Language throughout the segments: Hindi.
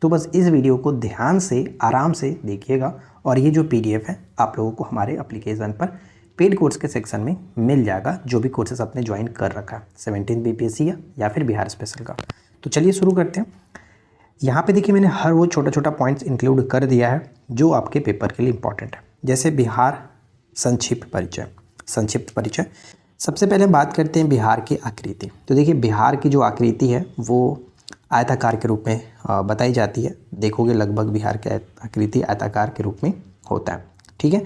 तो बस इस वीडियो को ध्यान से आराम से देखिएगा और ये जो PDF है आप लोगों को हमारे एप्लीकेशन पर पेड कोर्स के सेक्शन में मिल जाएगा, जो भी कोर्सेस आपने ज्वाइन कर रखा है 17 BPSC या फिर बिहार स्पेशल का। तो चलिए शुरू करते हैं। यहाँ पे देखिए मैंने हर वो छोटा छोटा पॉइंट्स इंक्लूड कर दिया है जो आपके पेपर के लिए इंपॉर्टेंट है। जैसे बिहार संक्षिप्त परिचय। सबसे पहले बात करते हैं बिहार की आकृति। तो देखिए बिहार की जो आकृति है वो आयताकार के रूप में बताई जाती है। देखोगे लगभग बिहार की आकृति आयताकार के रूप में होता है, ठीक है।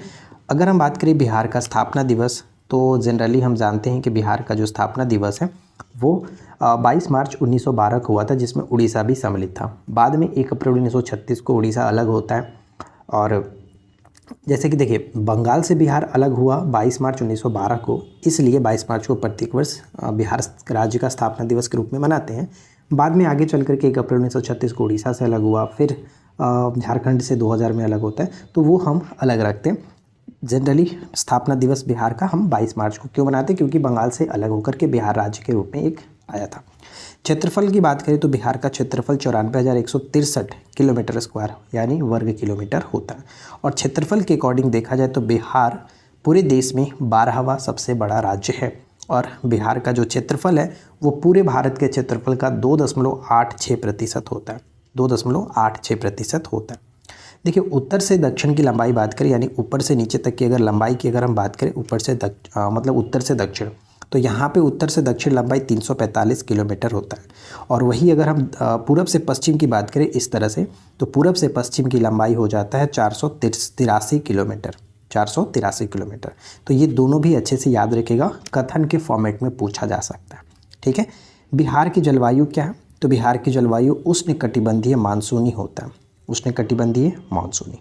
अगर हम बात करें बिहार का स्थापना दिवस, तो जनरली हम जानते हैं कि बिहार का जो स्थापना दिवस है वो 22 मार्च 1912 को हुआ था, जिसमें उड़ीसा भी सम्मिलित था। बाद में 1 अप्रैल 1936 को उड़ीसा अलग होता है। और जैसे कि देखिए बंगाल से बिहार अलग हुआ 22 मार्च 1912 को, इसलिए 22 मार्च को प्रत्येक वर्ष बिहार राज्य का स्थापना दिवस के रूप में मनाते हैं। बाद में आगे चल करके 1 अप्रैल 1936 को उड़ीसा से अलग हुआ, फिर झारखंड से 2000 में अलग होता है, तो वो हम अलग रखते हैं। जनरली स्थापना दिवस बिहार का हम 22 मार्च को क्यों मनाते हैं, क्योंकि बंगाल से अलग होकर के बिहार राज्य के रूप में एक आया था। क्षेत्रफल की बात करें तो बिहार का क्षेत्रफल 94,163 किलोमीटर स्क्वायर यानी वर्ग किलोमीटर होता है। और क्षेत्रफल के अकॉर्डिंग देखा जाए तो बिहार पूरे देश में 12वां सबसे बड़ा राज्य है। और बिहार का जो क्षेत्रफल है वो पूरे भारत के क्षेत्रफल का 2.86% होता है। 2.86% होता है। देखिए उत्तर से दक्षिण की लंबाई बात करें, यानी ऊपर से नीचे तक की अगर लंबाई की अगर हम बात करें, ऊपर से मतलब उत्तर से दक्षिण, तो यहाँ पे उत्तर से दक्षिण लंबाई 345 किलोमीटर होता है। और वही अगर हम पूरब से पश्चिम की बात करें इस तरह से, तो पूरब से पश्चिम की लंबाई हो जाता है 483 किलोमीटर। 483 किलोमीटर। तो ये दोनों भी अच्छे से याद रखिएगा, कथन के फॉर्मेट में पूछा जा सकता है, ठीक है। बिहार की जलवायु क्या है, तो बिहार की जलवायु उष्णकटिबंधीय मानसूनी होता है। उष्णकटिबंधीय मानसूनी,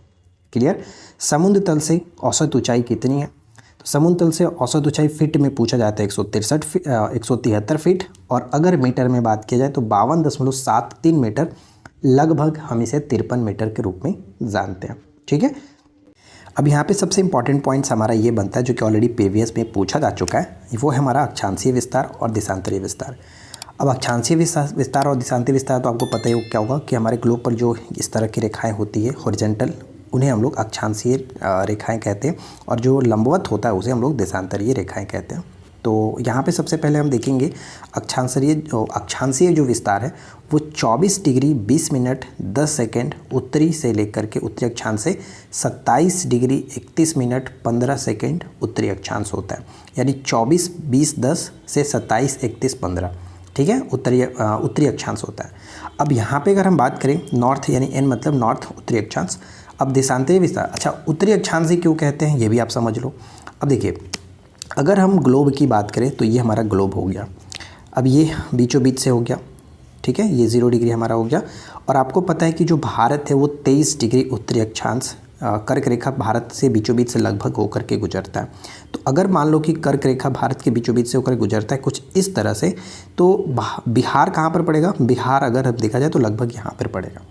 क्लियर। समुद्र तल से औसत ऊंचाई कितनी है, तो समुद्र तल से औसत ऊंचाई फीट में पूछा जाता है 173 फीट। और अगर मीटर में बात किया जाए तो 52.73 मीटर, लगभग हम इसे 53 मीटर के रूप में जानते हैं, ठीक है। अब यहाँ पे सबसे इंपॉर्टेंट पॉइंट्स हमारा ये बनता है, जो कि ऑलरेडी प्रीवियस में पूछा जा चुका है, वो है हमारा अक्षांशीय विस्तार और देशांतरीय विस्तार। अब अक्षांशीय विस्तार और देशांतरीय विस्तार तो आपको पता ही क्या होगा कि हमारे ग्लोब पर जो इस तरह की रेखाएं होती है हॉरिजॉन्टल, उन्हें हम लोग अक्षांशीय रेखाएं कहते हैं, और जो लंबवत होता है उसे हम लोग देशांतरीय रेखाएं कहते हैं। तो यहाँ पे सबसे पहले हम देखेंगे अक्षांशीय जो विस्तार है वो 24 डिग्री 20 मिनट 10 सेकेंड उत्तरी से लेकर के उत्तरी अक्षांश से 27 डिग्री 31 मिनट 15 सेकेंड उत्तरी अक्षांश होता है। यानी 24 20 10 से 27 31 15, ठीक है, उत्तरी अक्षांश होता है। अब यहाँ पे अगर हम बात करें नॉर्थ, यानी एन मतलब नॉर्थ, उत्तरी अक्षांश। अब देशांतरीय विस्तार, अच्छा उत्तरी अक्षांश ही क्यों कहते हैं ये भी आप समझ लो। अब देखिए अगर हम ग्लोब की बात करें तो ये हमारा ग्लोब हो गया। अब ये बीचों बीच से हो गया, ठीक है, ये 0 डिग्री हमारा हो गया। और आपको पता है कि जो भारत है वो 23 डिग्री उत्तरी अक्षांश कर्क रेखा भारत से बीचों बीच से लगभग होकर के गुजरता है। तो अगर मान लो कि कर्क रेखा भारत के बीचों बीच से होकर गुजरता है कुछ इस तरह से, तो बिहार कहाँ पर पड़ेगा, बिहार अगर देखा जाए तो लगभग यहाँ पर पड़ेगा।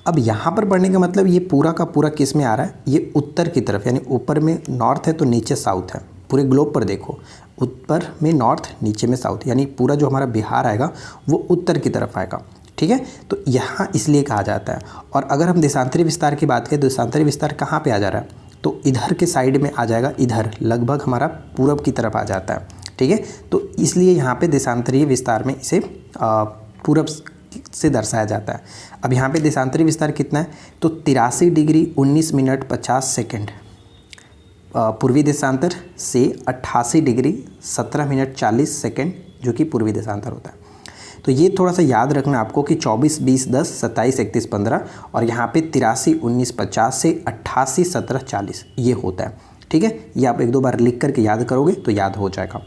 अब यहाँ पर पढ़ने का मतलब ये पूरा का पूरा किस में आ रहा है, ये उत्तर की तरफ, यानी ऊपर में नॉर्थ है तो नीचे साउथ है। पूरे ग्लोब पर देखो ऊपर में नॉर्थ, नीचे में साउथ, यानी पूरा जो हमारा बिहार आएगा वो उत्तर की तरफ आएगा, ठीक है। तो यहाँ इसलिए कहा जाता है। और अगर हम देशांतरीय विस्तार की बात करें तो देशांतरीय विस्तार कहाँ पे आ जा रहा है, तो इधर के साइड में आ जाएगा, इधर लगभग हमारा पूरब की तरफ आ जाता है, ठीक है। तो इसलिए यहाँ पे देशांतरीय विस्तार में इसे पूरब से दर्शाया जाता है। अब यहाँ पे देशांतरीय विस्तार कितना है, तो 83 डिग्री 19 मिनट 50 सेकेंड पूर्वी देशांतर से 88 डिग्री 17 मिनट 40 सेकेंड जो कि पूर्वी देशांतर होता है। तो ये थोड़ा सा याद रखना आपको कि 24 20 10 27 31 15 और यहाँ पे 83 19 50 से 88 17 40 ये होता है, ठीक है। ये आप 1-2 बार लिख करके याद करोगे तो याद हो जाएगा।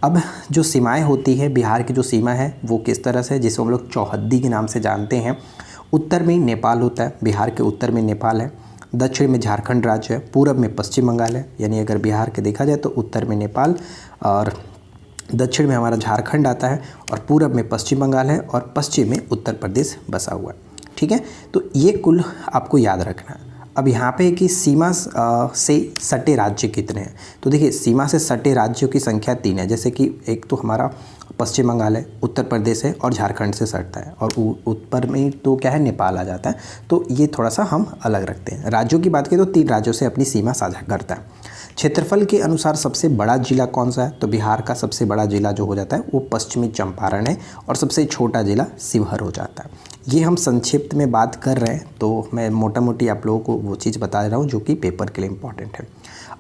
अब जो सीमाएं होती है, बिहार की जो सीमा है वो किस तरह से, जिसे हम लोग चौहद्दी के नाम से जानते हैं। उत्तर में नेपाल होता है, बिहार के उत्तर में नेपाल है, दक्षिण में झारखंड राज्य है, पूरब में पश्चिम बंगाल है। यानी अगर बिहार के देखा जाए तो उत्तर में नेपाल और दक्षिण में हमारा झारखंड आता है, और पूरब में पश्चिम बंगाल है, और पश्चिम में उत्तर प्रदेश बसा हुआ है, ठीक है। तो ये कुल आपको याद रखना है। अब यहाँ पे कि सीमा से सटे राज्य कितने हैं, तो देखिए सीमा से सटे राज्यों की संख्या 3 है। जैसे कि एक तो हमारा पश्चिम बंगाल है, उत्तर प्रदेश है और झारखंड से सटता है, और ऊपर में तो क्या है, नेपाल आ जाता है। तो ये थोड़ा सा हम अलग रखते हैं। राज्यों की बात करें तो 3 राज्यों से अपनी सीमा साझा करता है। क्षेत्रफल के अनुसार सबसे बड़ा जिला कौन सा है, तो बिहार का सबसे बड़ा जिला जो हो जाता है वो पश्चिमी चंपारण है, और सबसे छोटा जिला शिवहर हो जाता है। ये हम संक्षिप्त में बात कर रहे हैं, तो मैं मोटा मोटी आप लोगों को वो चीज़ बता रहा हूँ जो कि पेपर के लिए इम्पॉर्टेंट है।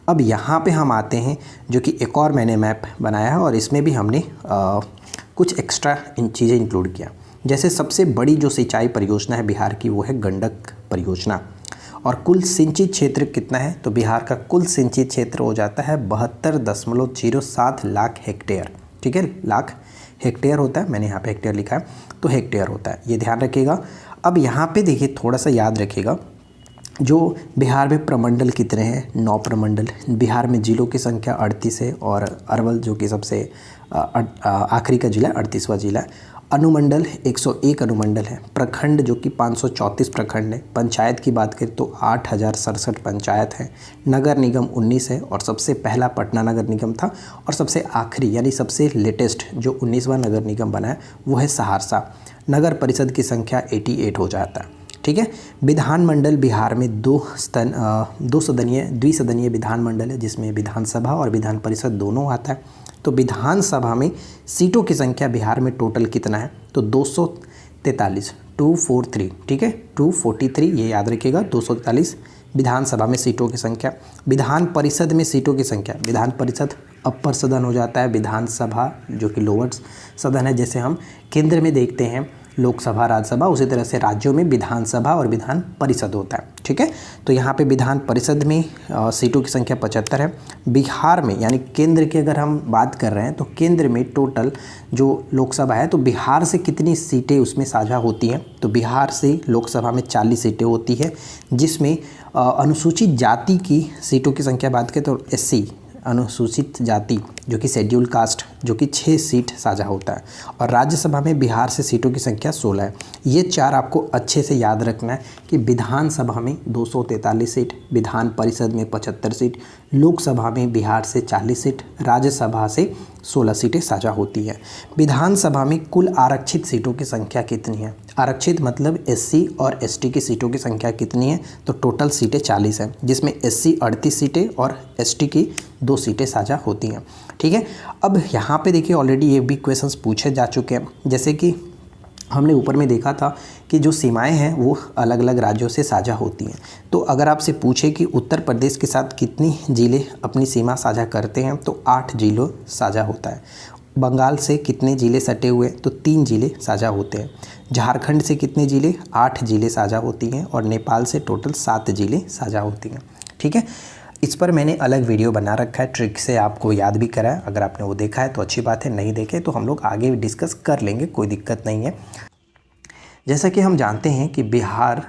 अब यहाँ पे हम आते हैं, जो कि एक और मैंने मैप बनाया है, और इसमें भी हमने कुछ एक्स्ट्रा चीज़ें इंक्लूड किया। जैसे सबसे बड़ी जो सिंचाई परियोजना है बिहार की वो है गंडक परियोजना, और कुल सिंचित क्षेत्र कितना है, तो बिहार का कुल सिंचित क्षेत्र हो जाता है 72.07 लाख हेक्टेयर। ठीक है, लाख हेक्टेयर होता है, मैंने यहाँ पे हेक्टेयर लिखा है, तो हेक्टेयर होता है, ये ध्यान रखिएगा। अब यहाँ पे देखिए, थोड़ा सा याद रखिएगा, जो बिहार में प्रमंडल कितने हैं, 9 प्रमंडल। बिहार में जिलों की संख्या 38 है, और अरवल जो कि सबसे आखिरी का जिला 38वां जिला है। अनुमंडल 101 अनुमंडल है। प्रखंड जो कि 534 प्रखंड है। पंचायत की बात करें तो 8067 पंचायत है। नगर निगम 19 है, और सबसे पहला पटना नगर निगम था, और सबसे आखिरी यानी सबसे लेटेस्ट जो 19वां नगर निगम बना है वो है सहरसा। नगर परिषद की संख्या 88 हो जाता है। ठीक है, विधानमंडल बिहार में द्विसदनीय विधानमंडल है, जिसमें विधानसभा और विधान परिषद दोनों आता है। तो विधानसभा में सीटों की संख्या बिहार में टोटल कितना है, तो 243, 243। ठीक है, 243, ये याद रखिएगा, 243 विधानसभा में सीटों की संख्या। विधान परिषद में सीटों की संख्या, विधान परिषद अपर सदन हो जाता है, विधानसभा जो कि लोअर सदन है। जैसे हम केंद्र में देखते हैं लोकसभा, राज्यसभा, उसी तरह से राज्यों में विधानसभा और विधान परिषद होता है। ठीक है, तो यहाँ पे विधान परिषद में सीटों की संख्या 75 है। बिहार में यानी केंद्र की अगर हम बात कर रहे हैं तो केंद्र में टोटल जो लोकसभा है, तो बिहार से कितनी सीटें उसमें साझा होती हैं, तो बिहार से लोकसभा में 40 सीटें होती है, जिसमें अनुसूचित जाति की सीटों की संख्या बात करें तो SC अनुसूचित जाति जो कि शेड्यूल कास्ट जो कि 6 सीट साझा होता है, और राज्यसभा में बिहार से सीटों की संख्या 16 है। ये 4 आपको अच्छे से याद रखना है कि विधानसभा में 243 सीट, विधान परिषद में 75 सीट, लोकसभा में बिहार से 40 सीट, राज्यसभा से 16 सीटें साझा होती हैं। विधानसभा में कुल आरक्षित सीटों की संख्या कितनी है, आरक्षित मतलब SC और ST की सीटों की संख्या कितनी है, तो टोटल सीटें 40 हैं, जिसमें SC 38 सीटें और ST की 2 सीटें साझा होती हैं। ठीक है, अब यहाँ पे देखिए ऑलरेडी ये भी क्वेश्चंस पूछे जा चुके हैं। जैसे कि हमने ऊपर में देखा था कि जो सीमाएं हैं वो अलग अलग राज्यों से साझा होती हैं। तो अगर आपसे पूछे कि उत्तर प्रदेश के साथ कितनी जिले अपनी सीमा साझा करते हैं, तो 8 जिलों साझा होता है। बंगाल से कितने जिले सटे हुए, तो 3 जिले साझा होते हैं। झारखंड से कितने जिले, 8 जिले साझा होती हैं, और नेपाल से टोटल 7 जिले साझा होती हैं। ठीक है, इस पर मैंने अलग वीडियो बना रखा है, ट्रिक से आपको याद भी करा है। अगर आपने वो देखा है तो अच्छी बात है, नहीं देखे तो हम लोग आगे भी डिस्कस कर लेंगे, कोई दिक्कत नहीं है। जैसा कि हम जानते हैं कि बिहार,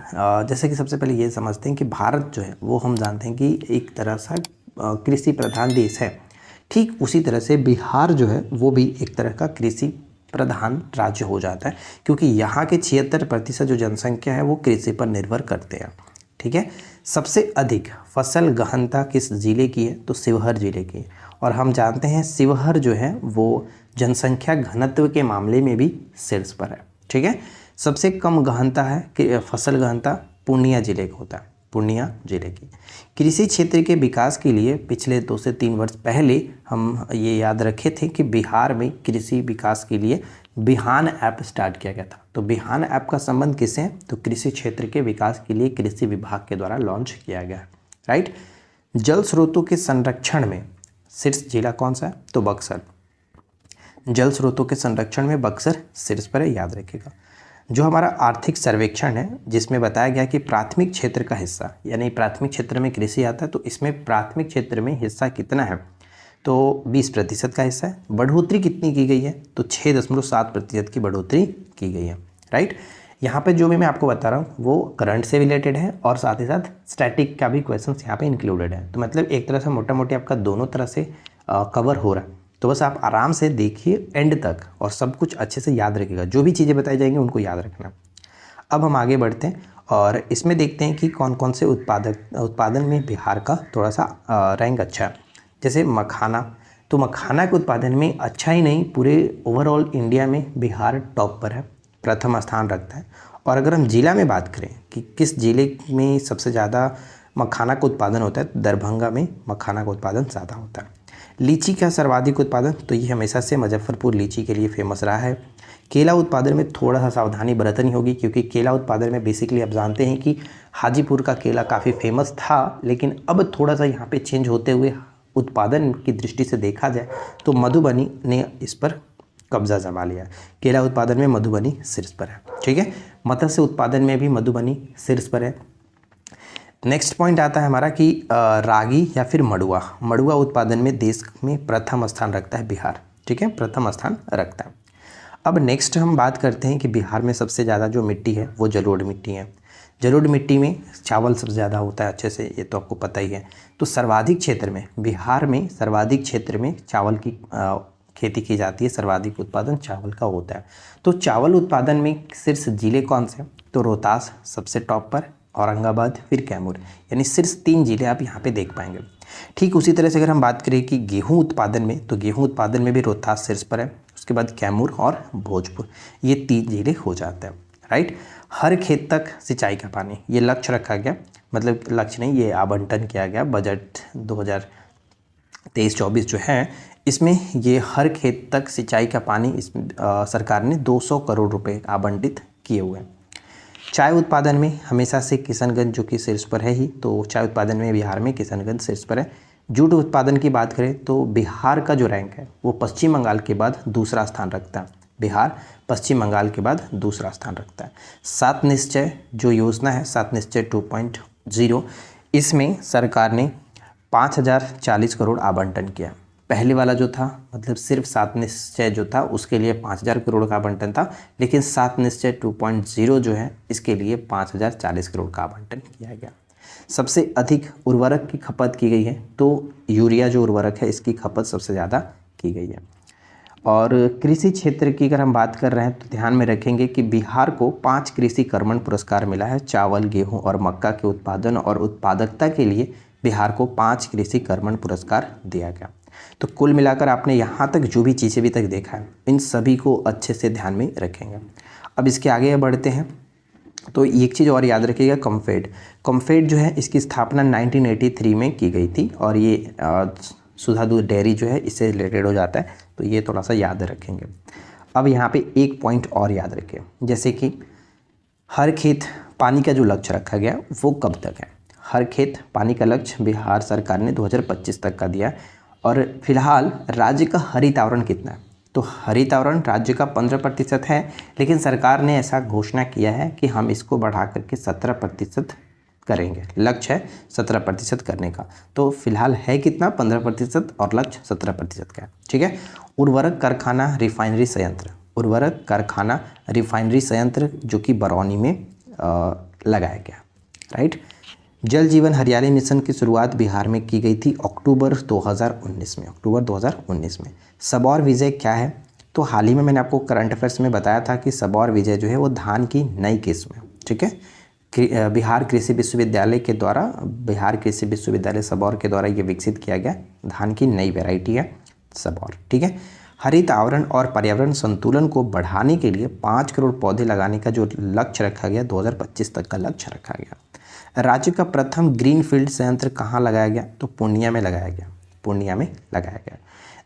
जैसे कि सबसे पहले ये समझते हैं कि भारत जो है वो हम जानते हैं कि एक तरह सा कृषि प्रधान देश है। ठीक उसी तरह से बिहार जो है वो भी एक तरह का कृषि प्रधान राज्य हो जाता है, क्योंकि यहाँ के 76% जो जनसंख्या है वो कृषि पर निर्भर करते हैं। ठीक है, सबसे अधिक फसल गहनता किस जिले की है, तो शिवहर जिले की है। और हम जानते हैं शिवहर जो है वो जनसंख्या घनत्व के मामले में भी शीर्ष पर है। ठीक है, सबसे कम गहनता है कि फसल गहनता पूर्णिया जिले का होता है, पूर्णिया जिले की। कृषि क्षेत्र के विकास के लिए पिछले 2 से 3 वर्ष पहले हम ये याद रखे थे कि बिहार में कृषि विकास के लिए बिहान ऐप स्टार्ट किया गया था। तो बिहान ऐप का संबंध किससे है, तो कृषि क्षेत्र के विकास के लिए कृषि विभाग के द्वारा लॉन्च किया गया है। राइट, जल स्रोतों के संरक्षण में शीर्ष जिला कौन सा है, तो बक्सर। जल स्रोतों के संरक्षण में बक्सर शीर्ष पर है, याद रखिएगा। जो हमारा आर्थिक सर्वेक्षण है जिसमें बताया गया कि प्राथमिक क्षेत्र का हिस्सा, यानी प्राथमिक क्षेत्र में कृषि आता है, तो इसमें प्राथमिक क्षेत्र में हिस्सा कितना है, तो 20% का हिस्सा है। बढ़ोतरी कितनी की गई है, तो 6.7% की बढ़ोतरी की गई है। राइट, यहाँ पे जो भी मैं आपको बता रहा हूँ वो करंट से रिलेटेड है, और साथ ही साथ स्टैटिक का भी क्वेश्चन यहाँ पे इंक्लूडेड है। तो मतलब एक तरह से मोटा मोटी आपका दोनों तरह से कवर हो रहा है। तो बस आप आराम से देखिए एंड तक, और सब कुछ अच्छे से याद रखिएगा। जो भी चीज़ें बताई जाएंगी उनको याद रखना। अब हम आगे बढ़ते हैं और इसमें देखते हैं कि कौन कौन से उत्पादन में बिहार का थोड़ा सा रैंक अच्छा है। जैसे मखाना, तो मखाना के उत्पादन में अच्छा ही नहीं, पूरे ओवरऑल इंडिया में बिहार टॉप पर है, प्रथम स्थान रखता है। और अगर हम जिला में बात करें कि किस जिले में सबसे ज़्यादा मखाना का उत्पादन होता है, तो दरभंगा में मखाना का उत्पादन ज़्यादा होता है। लीची का सर्वाधिक उत्पादन, तो ये हमेशा से मुजफ्फरपुर लीची के लिए फेमस रहा है। केला उत्पादन में थोड़ा सा सावधानी बरतनी होगी, क्योंकि केला उत्पादन में बेसिकली आप जानते हैं कि हाजीपुर का केला काफ़ी फेमस था, लेकिन अब थोड़ा सा यहाँ पे चेंज होते हुए उत्पादन की दृष्टि से देखा जाए तो मधुबनी ने इस पर कब्जा जमा लिया। केला उत्पादन में मधुबनी शीर्ष पर है, ठीक है। मत्स्य उत्पादन में भी मधुबनी शीर्ष पर है। नेक्स्ट पॉइंट आता है हमारा कि रागी या फिर मड़ुआ, मड़ुआ उत्पादन में देश में प्रथम स्थान रखता है बिहार, ठीक है, प्रथम स्थान रखता है। अब नेक्स्ट हम बात करते हैं कि बिहार में सबसे ज़्यादा जो मिट्टी है वो जलोढ़ मिट्टी है। जलोढ़ मिट्टी में चावल सबसे ज़्यादा होता है, अच्छे से ये तो आपको पता ही है। तो सर्वाधिक क्षेत्र में, बिहार में सर्वाधिक क्षेत्र में चावल की खेती की जाती है, सर्वाधिक उत्पादन चावल का होता है। तो चावल उत्पादन में शीर्ष जिले कौन से? तो रोहतास सबसे टॉप पर, औरंगाबाद, फिर कैमूर, यानी शीर्ष 3 जिले आप यहाँ पे देख पाएंगे। ठीक उसी तरह से अगर हम बात करें कि गेहूं उत्पादन में, तो गेहूं उत्पादन में भी रोहतास शीर्ष पर है, उसके बाद कैमूर और भोजपुर, ये 3 जिले हो जाते हैं, राइट। हर खेत तक सिंचाई का पानी, ये लक्ष्य रखा गया, मतलब लक्ष्य नहीं, ये आवंटन किया गया बजट 2023-24 जो है, इसमें ये हर खेत तक सिंचाई का पानी इस सरकार ने 200 करोड़ रुपए आवंटित किए हुए हैं। चाय उत्पादन में हमेशा से किशनगंज जो कि शीर्ष पर है ही, तो चाय उत्पादन में बिहार में किशनगंज शीर्ष पर है। जूट उत्पादन की बात करें तो बिहार का जो रैंक है वो पश्चिम बंगाल के बाद दूसरा स्थान रखता है। बिहार पश्चिम बंगाल के बाद दूसरा स्थान रखता है। 7 निश्चय जो योजना है, 7 निश्चय 2.0, इसमें सरकार ने 5040 करोड़ आवंटन किया। पहले वाला जो था, मतलब सिर्फ 7 निश्चय जो था उसके लिए 5000 करोड़ का आवंटन था, लेकिन 7 निश्चय 2.0 जो है इसके लिए 5040 करोड़ का आवंटन किया गया। सबसे अधिक उर्वरक की खपत की गई है, तो यूरिया जो उर्वरक है इसकी खपत सबसे ज़्यादा की गई है। और कृषि क्षेत्र की अगर हम बात कर रहे हैं तो ध्यान में रखेंगे कि बिहार को 5 कृषि कर्मण पुरस्कार मिला है। चावल, गेहूं और मक्का के उत्पादन और उत्पादकता के लिए बिहार को 5 कृषि कर्मण पुरस्कार दिया गया। तो कुल मिलाकर आपने यहाँ तक जो भी चीज़ें अभी तक देखा है, इन सभी को अच्छे से ध्यान में रखेंगे। अब इसके आगे बढ़ते हैं, तो एक चीज़ और याद रखिएगा, कॉम्फेड जो है इसकी स्थापना 1983 में की गई थी, और ये सुधा दूध डेयरी जो है इससे रिलेटेड हो जाता है, तो ये थोड़ा सा याद रखेंगे। अब यहाँ पे एक पॉइंट और याद रखें, जैसे कि हर खेत पानी का जो लक्ष्य रखा गया वो कब तक है? हर खेत पानी का लक्ष्य बिहार सरकार ने 2025 तक का दिया। और फिलहाल राज्य का हरित आवरण कितना है? तो हरित आवरण राज्य का 15% है, लेकिन सरकार ने ऐसा घोषणा किया है कि हम इसको बढ़ा करके 17% करेंगे। लक्ष्य है 17% करने का, तो फिलहाल है कितना? 15% और लक्ष्य 17% का है, ठीक है। उर्वरक कारखाना रिफाइनरी संयंत्र, उर्वरक कारखाना रिफाइनरी संयंत्र जो कि बरौनी में लगाया गया, राइट। जल जीवन हरियाली मिशन की शुरुआत बिहार में की गई थी अक्टूबर 2019 में, अक्टूबर 2019 में। सबौर विजय क्या है? तो हाल ही में मैंने आपको करंट अफेयर्स में बताया था कि सबौर विजय जो है वो धान की नई किस्म है, ठीक है। बिहार कृषि विश्वविद्यालय के द्वारा, बिहार कृषि विश्वविद्यालय सबौर के द्वारा ये विकसित किया गया धान की नई वैरायटी है सबौर, ठीक है। हरित आवरण और पर्यावरण संतुलन को बढ़ाने के लिए 5 करोड़ पौधे लगाने का जो लक्ष्य रखा गया, 2025 तक का लक्ष्य रखा गया। राज्य का प्रथम ग्रीन फील्ड संयंत्र कहाँ लगाया गया? तो पूर्णिया में लगाया गया, पूर्णिया में लगाया गया।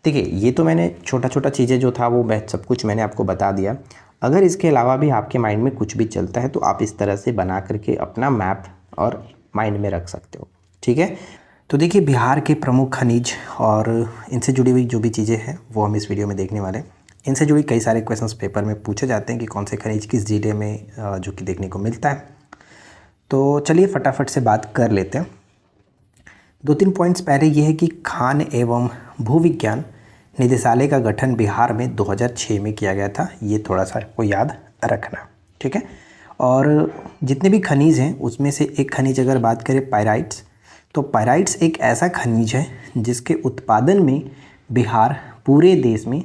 देखिए, ये तो मैंने छोटा छोटा चीज़ें जो था वो सब कुछ मैंने आपको बता दिया। अगर इसके अलावा भी आपके माइंड में कुछ भी चलता है तो आप इस तरह से बना करके अपना मैप और माइंड में रख सकते हो, ठीक है। तो देखिए, बिहार के प्रमुख खनिज और इनसे जुड़ी हुई जो भी चीज़ें हैं वो हम इस वीडियो में देखने वाले हैं। इनसे जुड़ी कई सारे क्वेश्चंस पेपर में पूछे जाते हैं कि कौन से खनिज किस जिले में जो कि देखने को मिलता है। तो चलिए फटाफट से बात कर लेते हैं। 2-3 पॉइंट्स पहले ये है कि खान एवं भूविज्ञान निदेशालय का गठन बिहार में 2006 में किया गया था, ये थोड़ा सा आपको याद रखना, ठीक है। और जितने भी खनिज हैं उसमें से एक खनिज अगर बात करें पायराइट्स, तो पायराइट्स एक ऐसा खनिज है जिसके उत्पादन में बिहार पूरे देश में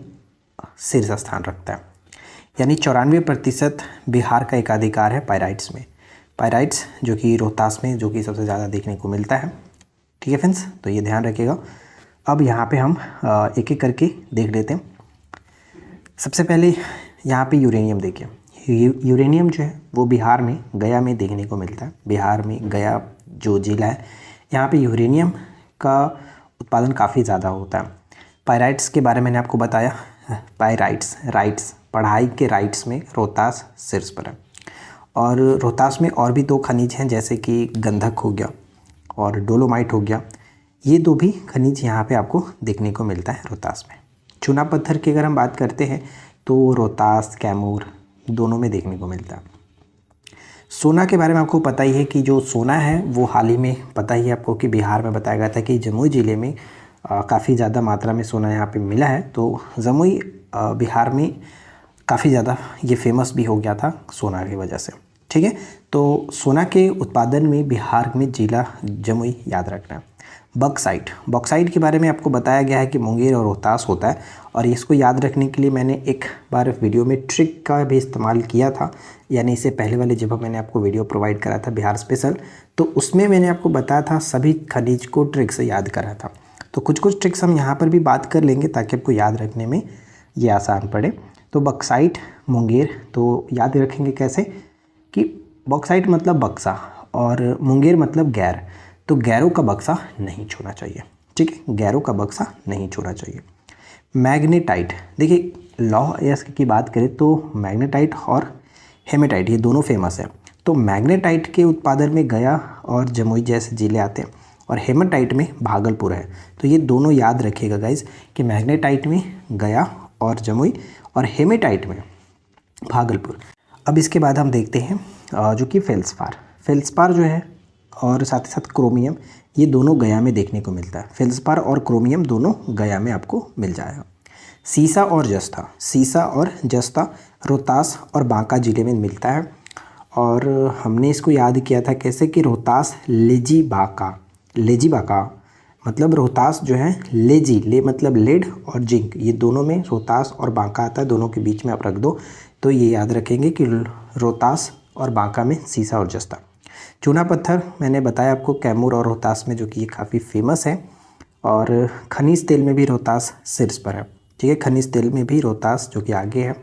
शीर्ष स्थान रखता है, यानी 94% बिहार का एकाधिकार है पायराइट्स में। पायराइट्स जो कि रोहतास में जो कि सबसे ज़्यादा देखने को मिलता है, ठीक है फ्रेंड्स, तो ये ध्यान रखिएगा। अब यहाँ पे हम एक एक करके देख लेते हैं। सबसे पहले यहाँ पे यूरेनियम देखिए। यूरेनियम जो है वो बिहार में गया में देखने को मिलता है। बिहार में गया जो जिला है यहाँ पे यूरेनियम का उत्पादन काफ़ी ज़्यादा होता है। पायराइट्स के बारे में मैंने आपको बताया। राइट्स पढ़ाई के राइट्स में रोहतास शीर्ष पर है। और रोहतास में और भी 2 खनिज हैं जैसे कि गंधक हो गया और डोलोमाइट हो गया। ये 2 भी खनिज यहाँ पे आपको देखने को मिलता है रोहतास में। चूना पत्थर की अगर हम बात करते हैं तो रोहतास कैमूर दोनों में देखने को मिलता है। सोना के बारे में आपको पता ही है कि जो सोना है वो हाल ही में पता ही है आपको कि बिहार में बताया गया था कि जमुई ज़िले में काफ़ी ज़्यादा मात्रा में सोना यहाँ पे मिला है। तो जमुई बिहार में काफ़ी ज़्यादा ये फेमस भी हो गया था सोना की वजह से। ठीक है, तो सोना के उत्पादन में बिहार में जिला जमुई याद रखना है। बॉक्साइट के बारे में आपको बताया गया है कि मुंगेर और रोहतास होता है। और इसको याद रखने के लिए मैंने एक बार वीडियो में ट्रिक का भी इस्तेमाल किया था, यानी इससे पहले वाले जब मैंने आपको वीडियो प्रोवाइड करा था बिहार स्पेशल, तो उसमें मैंने आपको बताया था सभी खनिज को ट्रिक से याद करा था। तो कुछ ट्रिक्स हम यहाँ पर भी बात कर लेंगे ताकि आपको याद रखने में ये आसान पड़े। तो बॉक्साइट मुंगेर तो याद रखेंगे कैसे कि बॉक्साइट मतलब बक्सा और मुंगेर मतलब गैर। तो गैरों का बक्सा नहीं छूना चाहिए। ठीक है, गैरों का बक्सा नहीं छूना चाहिए। मैग्नेटाइट देखिए, लौह की बात करें तो मैग्नेटाइट और हेमेटाइट ये दोनों फेमस है। तो मैग्नेटाइट के उत्पादन में गया और जमुई जैसे जिले आते हैं और हेमेटाइट में भागलपुर है। तो ये दोनों याद रखिएगा गाइज कि मैग्नेटाइट में गया और जमुई और हेमेटाइट में भागलपुर। अब इसके बाद हम देखते हैं जो कि फेल्सपार जो है और साथ ही साथ क्रोमियम, ये दोनों गया में देखने को मिलता है। फेल्सपार और क्रोमियम दोनों गया में आपको मिल जाएगा। सीसा और जस्ता रोहतास और बांका जिले में मिलता है। और हमने इसको याद किया था कैसे कि रोहतास लेजी बाका मतलब रोहतास जो है ले मतलब लेड और जिंक, ये दोनों में रोहतास और बांका आता है। दोनों के बीच में आप रख दो तो ये याद रखेंगे कि रोहतास और बांका में सीसा और जस्ता। चूना पत्थर मैंने बताया आपको कैमूर और रोहतास में, जो कि ये काफ़ी फेमस है। और खनिज तेल में भी रोहतास शीर्ष पर है। ठीक है, खनिज तेल में भी रोहतास जो कि आगे है।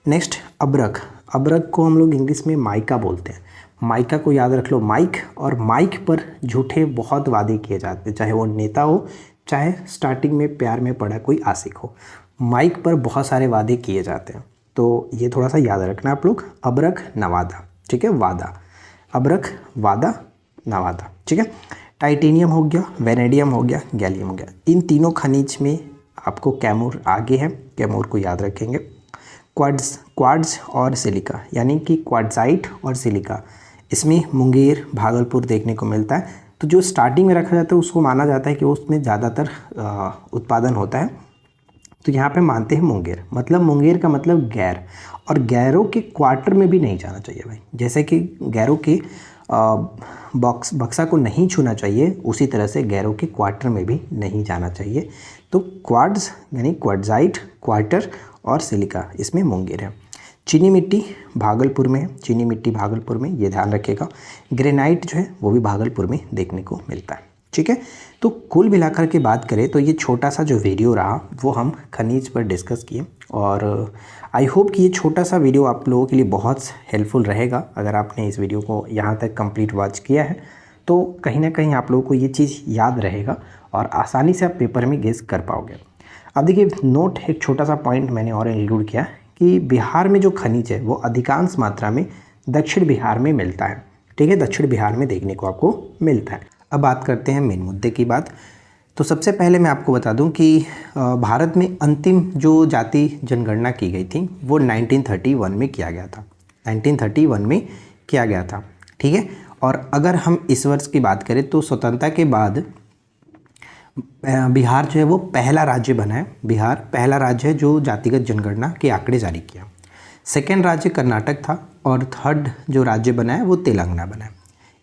नेक्स्ट अबरक को हम लोग इंग्लिश में माइका बोलते हैं। माइका को याद रख लो। माइक पर झूठे बहुत वादे किए जाते हैं, चाहे वो नेता हो चाहे स्टार्टिंग में प्यार में पड़ा कोई आशिक हो, माइक पर बहुत सारे वादे किए जाते हैं। तो ये थोड़ा सा याद रखना आप लोग। अबरक नवादा, ठीक है, वादा, अबरक वादा नवादा। ठीक है, टाइटेनियम हो गया, वेनेडियम हो गया, गैलियम हो गया। इन तीनों खनिज में आपको कैमूर आगे है, कैमूर को याद रखेंगे। क्वार्ट्ज और सिलिका यानी कि क्वार्ट्जाइट और सिलिका, इसमें मुंगेर भागलपुर देखने को मिलता है। तो जो स्टार्टिंग में रखा जाता है उसको माना जाता है कि उसमें ज़्यादातर उत्पादन होता है। तो यहाँ पे मानते हैं मुंगेर, मतलब मुंगेर का मतलब गैर, और गैरों के क्वार्टर में भी नहीं जाना चाहिए भाई। जैसे कि गैरों के बक्सा को नहीं छूना चाहिए, उसी तरह से गैरों के क्वार्टर में भी नहीं जाना चाहिए। तो क्वार्ट्ज यानी क्वार्ट्जाइट, क्वार्टर और सिलिका, इसमें मुंगेर है। चीनी मिट्टी भागलपुर में है, चीनी मिट्टी भागलपुर में, ये ध्यान रखिएगा। ग्रेनाइट जो है वो भी भागलपुर में देखने को मिलता है। ठीक है, तो कुल मिलाकर के बात करें तो ये छोटा सा जो वीडियो रहा वो हम खनिज पर डिस्कस किए। और आई होप कि ये छोटा सा वीडियो आप लोगों के लिए बहुत हेल्पफुल रहेगा। अगर आपने इस वीडियो को यहाँ तक कंप्लीट वॉच किया है तो कहीं ना कहीं आप लोगों को ये चीज़ याद रहेगा और आसानी से आप पेपर में गेस कर पाओगे। अब देखिए नोट, एक छोटा सा पॉइंट मैंने और इंक्लूड किया कि बिहार में जो खनिज है वो अधिकांश मात्रा में दक्षिण बिहार में मिलता है। ठीक है, दक्षिण बिहार में देखने को आपको मिलता है। अब बात करते हैं मेन मुद्दे की बात। तो सबसे पहले मैं आपको बता दूं कि भारत में अंतिम जो जाति जनगणना की गई थी वो 1931 में किया गया था। 1931 में किया गया था। ठीक है, और अगर हम इस वर्ष की बात करें तो स्वतंत्रता के बाद बिहार जो है वो पहला राज्य बना है। बिहार पहला राज्य है जो जातिगत जनगणना के आंकड़े जारी किया। सेकेंड राज्य कर्नाटक था और थर्ड जो राज्य बना है वो तेलंगाना बना है।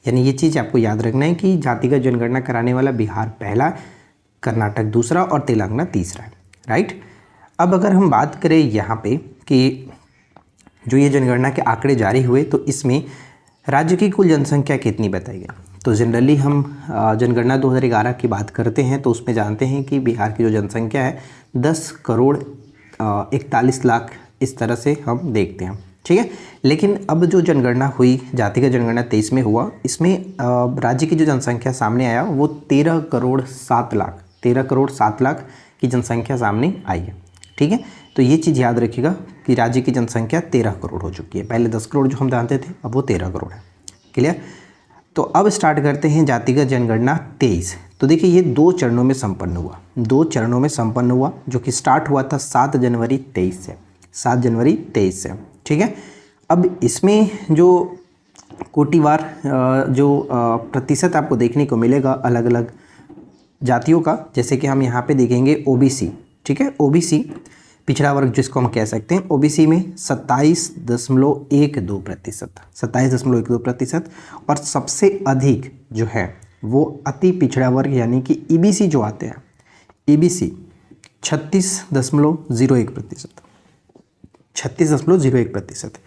यानी ये चीज़ आपको याद रखना है कि जातिगत जनगणना कराने वाला बिहार पहला, कर्नाटक दूसरा और तेलंगाना तीसरा है। राइट, अब अगर हम बात करें यहाँ पे कि जो ये जनगणना के आंकड़े जारी हुए तो इसमें राज्य की कुल जनसंख्या कितनी बताई गई। तो जनरली हम जनगणना 2011 की बात करते हैं तो उसमें जानते हैं कि बिहार की जो जनसंख्या है 10 करोड़ 41 लाख इस तरह से हम देखते हैं, ठीक है। लेकिन अब जो जनगणना हुई, जातिगत जनगणना 23 में हुआ, इसमें राज्य की जो जनसंख्या सामने आया वो 13 करोड़ 7 लाख, 13 करोड़ 7 लाख की जनसंख्या सामने आई है, ठीक है। तो ये चीज़ याद रखिएगा कि राज्य की जनसंख्या 13 करोड़ हो चुकी है। पहले 10 करोड़ जो हम जानते थे, अब वो 13 करोड़ है। क्लियर। तो अब स्टार्ट करते हैं जातिगत जनगणना 23। तो देखिए ये 2 चरणों में संपन्न हुआ, 2 चरणों में संपन्न हुआ, जो कि स्टार्ट हुआ था 7 जनवरी 23 से, 7 जनवरी 23 से, ठीक है। अब इसमें जो कोटिवार जो प्रतिशत आपको देखने को मिलेगा अलग अलग जातियों का, जैसे कि हम यहाँ पे देखेंगे ओबीसी, ठीक है। ओबीसी पिछड़ा वर्ग जिसको हम कह सकते हैं, ओबीसी में 27.12%, 27.12%। और सबसे अधिक जो है वो अति पिछड़ा वर्ग यानी कि ईबीसी जो आते हैं, ईबीसी 36.01%, 36.01%।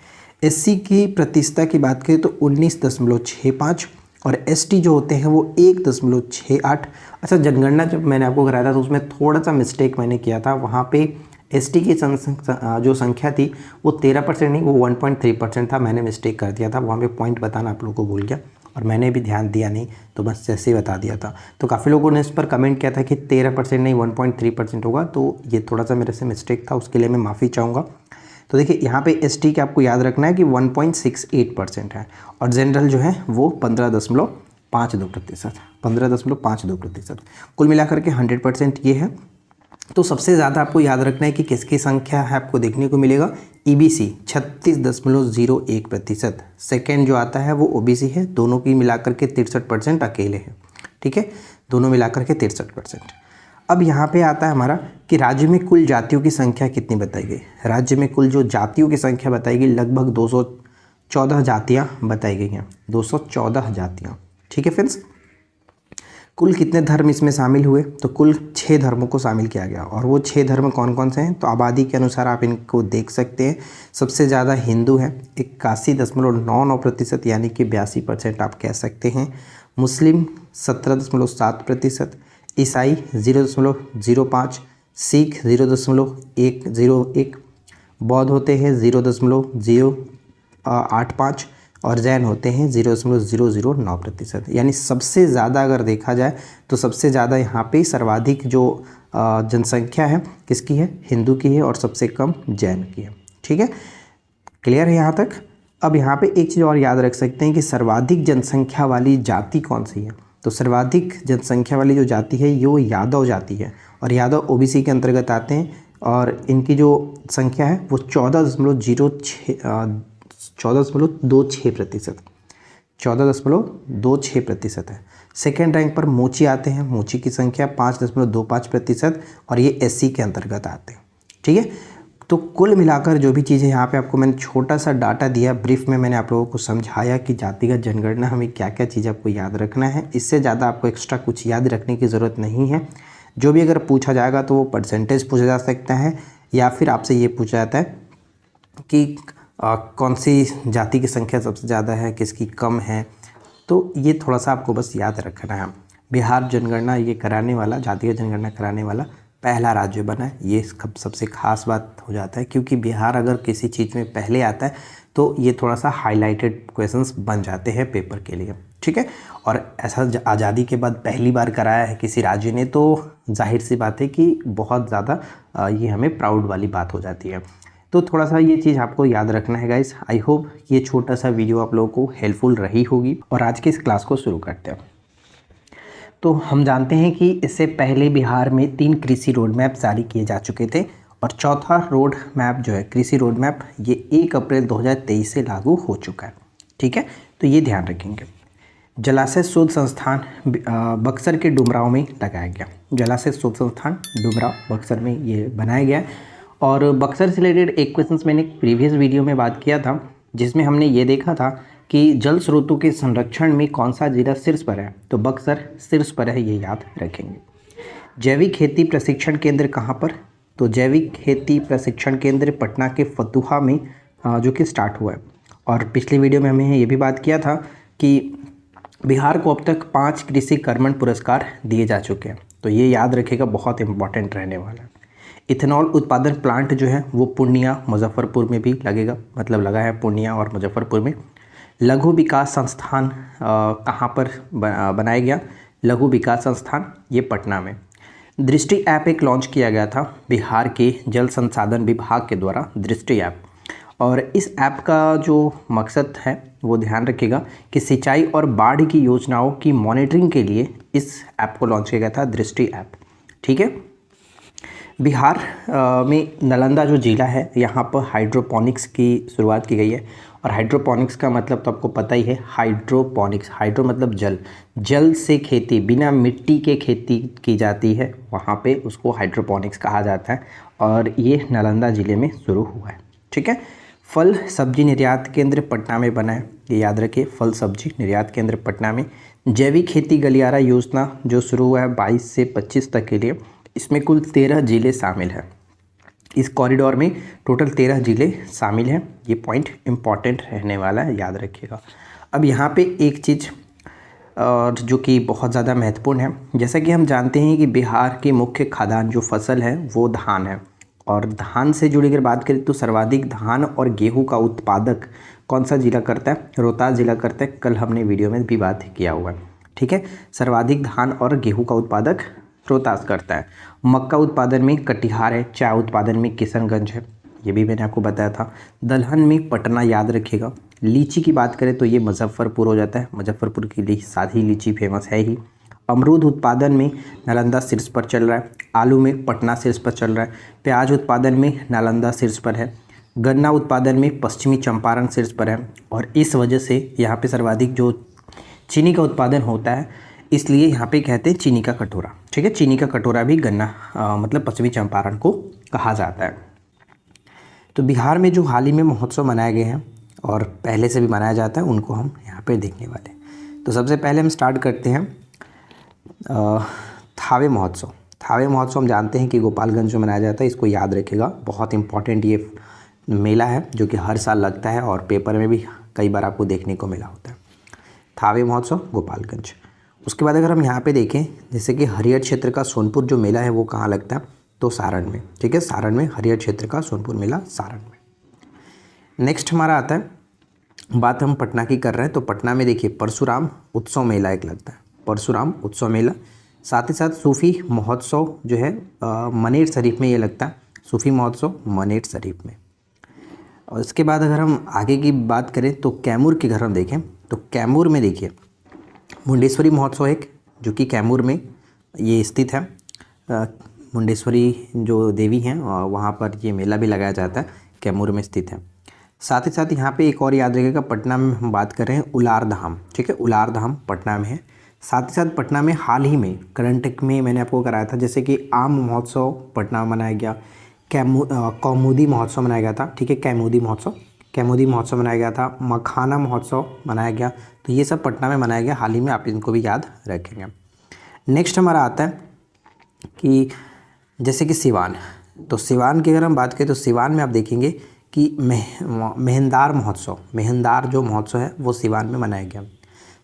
एससी की प्रतिशतता की बात करें तो 19.65 और एसटी जो होते हैं वो 1.68। अच्छा, जनगणना जब मैंने आपको कराया था तो उसमें थोड़ा सा मिस्टेक मैंने किया था, वहाँ पे एसटी की जो संख्या थी वो 13% नहीं, वो 1.3% था। मैंने मिस्टेक कर दिया था, वहाँ पे पॉइंट बताना आप लोगों को भूल गया और मैंने भी ध्यान दिया नहीं, तो बस जैसे ही बता दिया था। तो काफ़ी लोगों ने इस पर कमेंट किया था कि 13% नहीं 1.3% होगा, तो ये थोड़ा सा मेरे से मिस्टेक था, उसके लिए मैं माफ़ी चाहूँगा। तो देखिए यहाँ पे एसटी के आपको याद रखना है कि 1.68% है और जनरल जो है वो 15.52%, 15.52%। कुल मिलाकर के 100% ये है। तो सबसे ज़्यादा आपको याद रखना है कि किसकी संख्या है आपको देखने को मिलेगा, ईबीसी 36.01%। सेकेंड जो आता है वो ओबीसी है, दोनों की मिलाकर के 63% अकेले हैं, ठीक है, दोनों मिलाकर के 63%। अब यहाँ पे आता है हमारा कि राज्य में कुल जातियों की संख्या कितनी बताई गई। राज्य में कुल जो जातियों की संख्या बताई गई लगभग 214 जातियाँ बताई गई हैं, 214 जातियाँ, ठीक है फ्रेंड्स। कुल कितने धर्म इसमें शामिल हुए, तो कुल 6 धर्मों को शामिल किया गया और वो 6 धर्म कौन कौन से हैं, तो आबादी के अनुसार आप इनको देख सकते हैं। सबसे ज़्यादा हिंदू हैं 81.99% यानी कि 82% आप कह सकते हैं। मुस्लिम 17.7%, ईसाई 0.05, सिख 0.101, बौद्ध होते हैं 0.085 और जैन होते हैं 0.009%। यानी सबसे ज़्यादा अगर देखा जाए तो सबसे ज़्यादा यहाँ पे सर्वाधिक जो जनसंख्या है किसकी है, हिंदू की है, और सबसे कम जैन की है, ठीक है। क्लियर है यहाँ तक। अब यहाँ पे एक चीज़ और याद रख सकते हैं कि सर्वाधिक जनसंख्या वाली जाति कौन सी है, तो सर्वाधिक जनसंख्या वाली जो जाति है ये वो यादव जाति है और यादव ओबीसी के अंतर्गत आते हैं और इनकी जो संख्या है वो 14.26%, 14.26% है। सेकेंड रैंक पर मोची आते हैं, मोची की संख्या 5.25% और ये एससी के अंतर्गत आते हैं, ठीक है। तो कुल मिलाकर जो भी चीज़ें यहाँ पे आपको मैंने छोटा सा डाटा दिया, ब्रीफ में मैंने आप लोगों को समझाया कि जातिगत जनगणना हमें क्या क्या चीज़ आपको याद रखना है। इससे ज़्यादा आपको एक्स्ट्रा कुछ याद रखने की ज़रूरत नहीं है। जो भी अगर पूछा जाएगा तो वो परसेंटेज पूछा जा सकता है या फिर आपसे ये पूछा जाता है कि कौन सी जाति की संख्या सबसे ज़्यादा है, किसकी कम है। तो ये थोड़ा सा आपको बस याद रखना है। बिहार जनगणना ये कराने वाला, जातिगत जनगणना कराने वाला पहला राज्य बना है, ये सबसे खास बात हो जाता है क्योंकि बिहार अगर किसी चीज़ में पहले आता है तो ये थोड़ा सा हाईलाइटेड क्वेश्चंस बन जाते हैं पेपर के लिए, ठीक है। और ऐसा आज़ादी के बाद पहली बार कराया है किसी राज्य ने, तो जाहिर सी बात है कि बहुत ज़्यादा ये हमें प्राउड वाली बात हो जाती है। तो थोड़ा सा ये चीज़ आपको याद रखना है गाइस। आई होप ये छोटा सा वीडियो आप लोगों को हेल्पफुल रही होगी और आज की इस क्लास को शुरू करते हैं। तो हम जानते हैं कि इससे पहले बिहार में 3 कृषि रोड मैप जारी किए जा चुके थे और चौथा रोड मैप जो है कृषि रोड मैप ये 1 अप्रैल 2023 से लागू हो चुका है, ठीक है। तो ये ध्यान रखेंगे। जलाशय शोध संस्थान बक्सर के डुमरांव में लगाया गया, जलाशय शोध संस्थान डुमरांव बक्सर में ये बनाया गया। और बक्सर से रिलेटेड एक क्वेश्चन मैंने प्रीवियस वीडियो में बात किया था जिसमें हमने ये देखा था कि जल स्रोतों के संरक्षण में कौन सा जिला शीर्ष पर है, तो बक्सर शीर्ष पर है, ये याद रखेंगे। जैविक खेती प्रशिक्षण केंद्र कहाँ पर, तो जैविक खेती प्रशिक्षण केंद्र पटना के फतुहा में जो कि स्टार्ट हुआ है। और पिछले वीडियो में हमने ये भी बात किया था कि बिहार को अब तक 5 कृषि कर्मण पुरस्कार दिए जा चुके हैं, तो ये याद रखिएगा, बहुत इंपॉर्टेंट रहने वाला है। इथेनॉल उत्पादन प्लांट जो है वो पूर्णिया मुजफ्फरपुर में भी लगेगा, मतलब लगा है पूर्णिया और मुजफ्फरपुर में। लघु विकास संस्थान कहाँ पर बनाया गया? लघु विकास संस्थान ये पटना में। दृष्टि ऐप एक लॉन्च किया गया था बिहार के जल संसाधन विभाग के द्वारा, दृष्टि ऐप। और इस ऐप का जो मकसद है वो ध्यान रखिएगा कि सिंचाई और बाढ़ की योजनाओं की मॉनिटरिंग के लिए इस ऐप को लॉन्च किया गया था, दृष्टि ऐप। ठीक है। बिहार में नालंदा जो जिला है यहाँ पर हाइड्रोपोनिक्स की शुरुआत की गई है। और हाइड्रोपोनिक्स का मतलब तो आपको पता ही है, हाइड्रोपोनिक्स, हाइड्रो मतलब जल, जल से खेती, बिना मिट्टी के खेती की जाती है, वहाँ पे उसको हाइड्रोपोनिक्स कहा जाता है। और ये नालंदा ज़िले में शुरू हुआ है। ठीक है। फल सब्जी निर्यात केंद्र पटना में बना है, ये याद रखिए, फल सब्जी निर्यात केंद्र पटना में। जैविक खेती गलियारा योजना जो शुरू हुआ है 22 से 25 तक के लिए, इसमें कुल 13 जिले शामिल हैं। इस कॉरिडोर में टोटल 13 जिले शामिल हैं। ये पॉइंट इम्पॉर्टेंट रहने वाला है, याद रखिएगा। अब यहाँ पे एक चीज़ और जो कि बहुत ज़्यादा महत्वपूर्ण है, जैसा कि हम जानते हैं कि बिहार की मुख्य खाद्यान्न जो फसल है वो धान है। और धान से जुड़ी अगर बात करें तो सर्वाधिक धान और गेहूं का उत्पादक कौन सा जिला करता है? रोहतास जिला करता है। कल हमने वीडियो में भी बात किया हुआ है। ठीक है। सर्वाधिक धान और गेहूं का उत्पादक रोहतास करता है। मक्का उत्पादन में कटिहार है। चाय उत्पादन में किशनगंज है, ये भी मैंने आपको बताया था। दलहन में पटना, याद रखिएगा। लीची की बात करें तो ये मुजफ्फरपुर हो जाता है, मुजफ्फरपुर की सादी लीची फेमस है ही। अमरूद उत्पादन में नालंदा शीर्ष पर चल रहा है। आलू में पटना शीर्ष पर चल रहा है। प्याज उत्पादन में नालंदा शीर्ष पर है। गन्ना उत्पादन में पश्चिमी चंपारण शीर्ष पर है। और इस वजह से यहाँ पे सर्वाधिक जो चीनी का उत्पादन होता है, इसलिए यहाँ पे कहते हैं चीनी का कटोरा। ठीक है। चीनी का कटोरा भी गन्ना मतलब पश्चिमी चंपारण को कहा जाता है। तो बिहार में जो हाल ही में महोत्सव मनाए गए हैं और पहले से भी मनाया जाता है, उनको हम यहाँ पे देखने वाले हैं। तो सबसे पहले हम स्टार्ट करते हैं थावे महोत्सव। थावे महोत्सव हम जानते हैं कि गोपालगंज में मनाया जाता है, इसको याद रखिएगा, बहुत इंपॉर्टेंट ये मेला है जो कि हर साल लगता है और पेपर में भी कई बार आपको देखने को मिला होता है। थावे महोत्सव गोपालगंज। उसके बाद अगर हम यहाँ पे देखें, जैसे कि हरियर क्षेत्र का सोनपुर जो मेला है वो कहाँ लगता है? तो सारण में। ठीक है। सारण में हरियर क्षेत्र का सोनपुर मेला सारण में। नेक्स्ट हमारा आता है, बात हम पटना की कर रहे हैं, तो पटना में देखिए परशुराम उत्सव मेला एक लगता है, परशुराम उत्सव मेला। साथ ही साथ सूफ़ी महोत्सव जो है मनेर शरीफ में ये लगता है, सूफ़ी महोत्सव मनेर शरीफ में। और इसके बाद अगर हम आगे की बात करें तो कैमूर की अगर हम देखें तो कैमूर में देखिए मुंडेश्वरी महोत्सव एक, जो कि कैमूर में ये स्थित है। मुंडेश्वरी जो देवी हैं वहाँ पर ये मेला भी लगाया जाता है, कैमूर में स्थित है। साथ ही साथ यहाँ पे एक और याद रखिएगा, पटना में हम बात कर रहे हैं उलार धाम। ठीक है। उलार धाम पटना में है। साथ ही साथ पटना में हाल ही में करंट में मैंने आपको कराया था, जैसे कि आम महोत्सव पटना में मनाया गया, कौमुदी महोत्सव मनाया गया था। ठीक है। कैमूदी महोत्सव मनाया गया था। मखाना महोत्सव मनाया गया। तो ये सब पटना में मनाया गया हाल ही में, आप इनको भी याद रखेंगे। नेक्स्ट हमारा आता है कि जैसे कि सिवान। तो सिवान की अगर हम बात करें तो सिवान में आप देखेंगे कि मेहंदार महोत्सव, मेहंदार जो महोत्सव है वो सिवान में मनाया गया।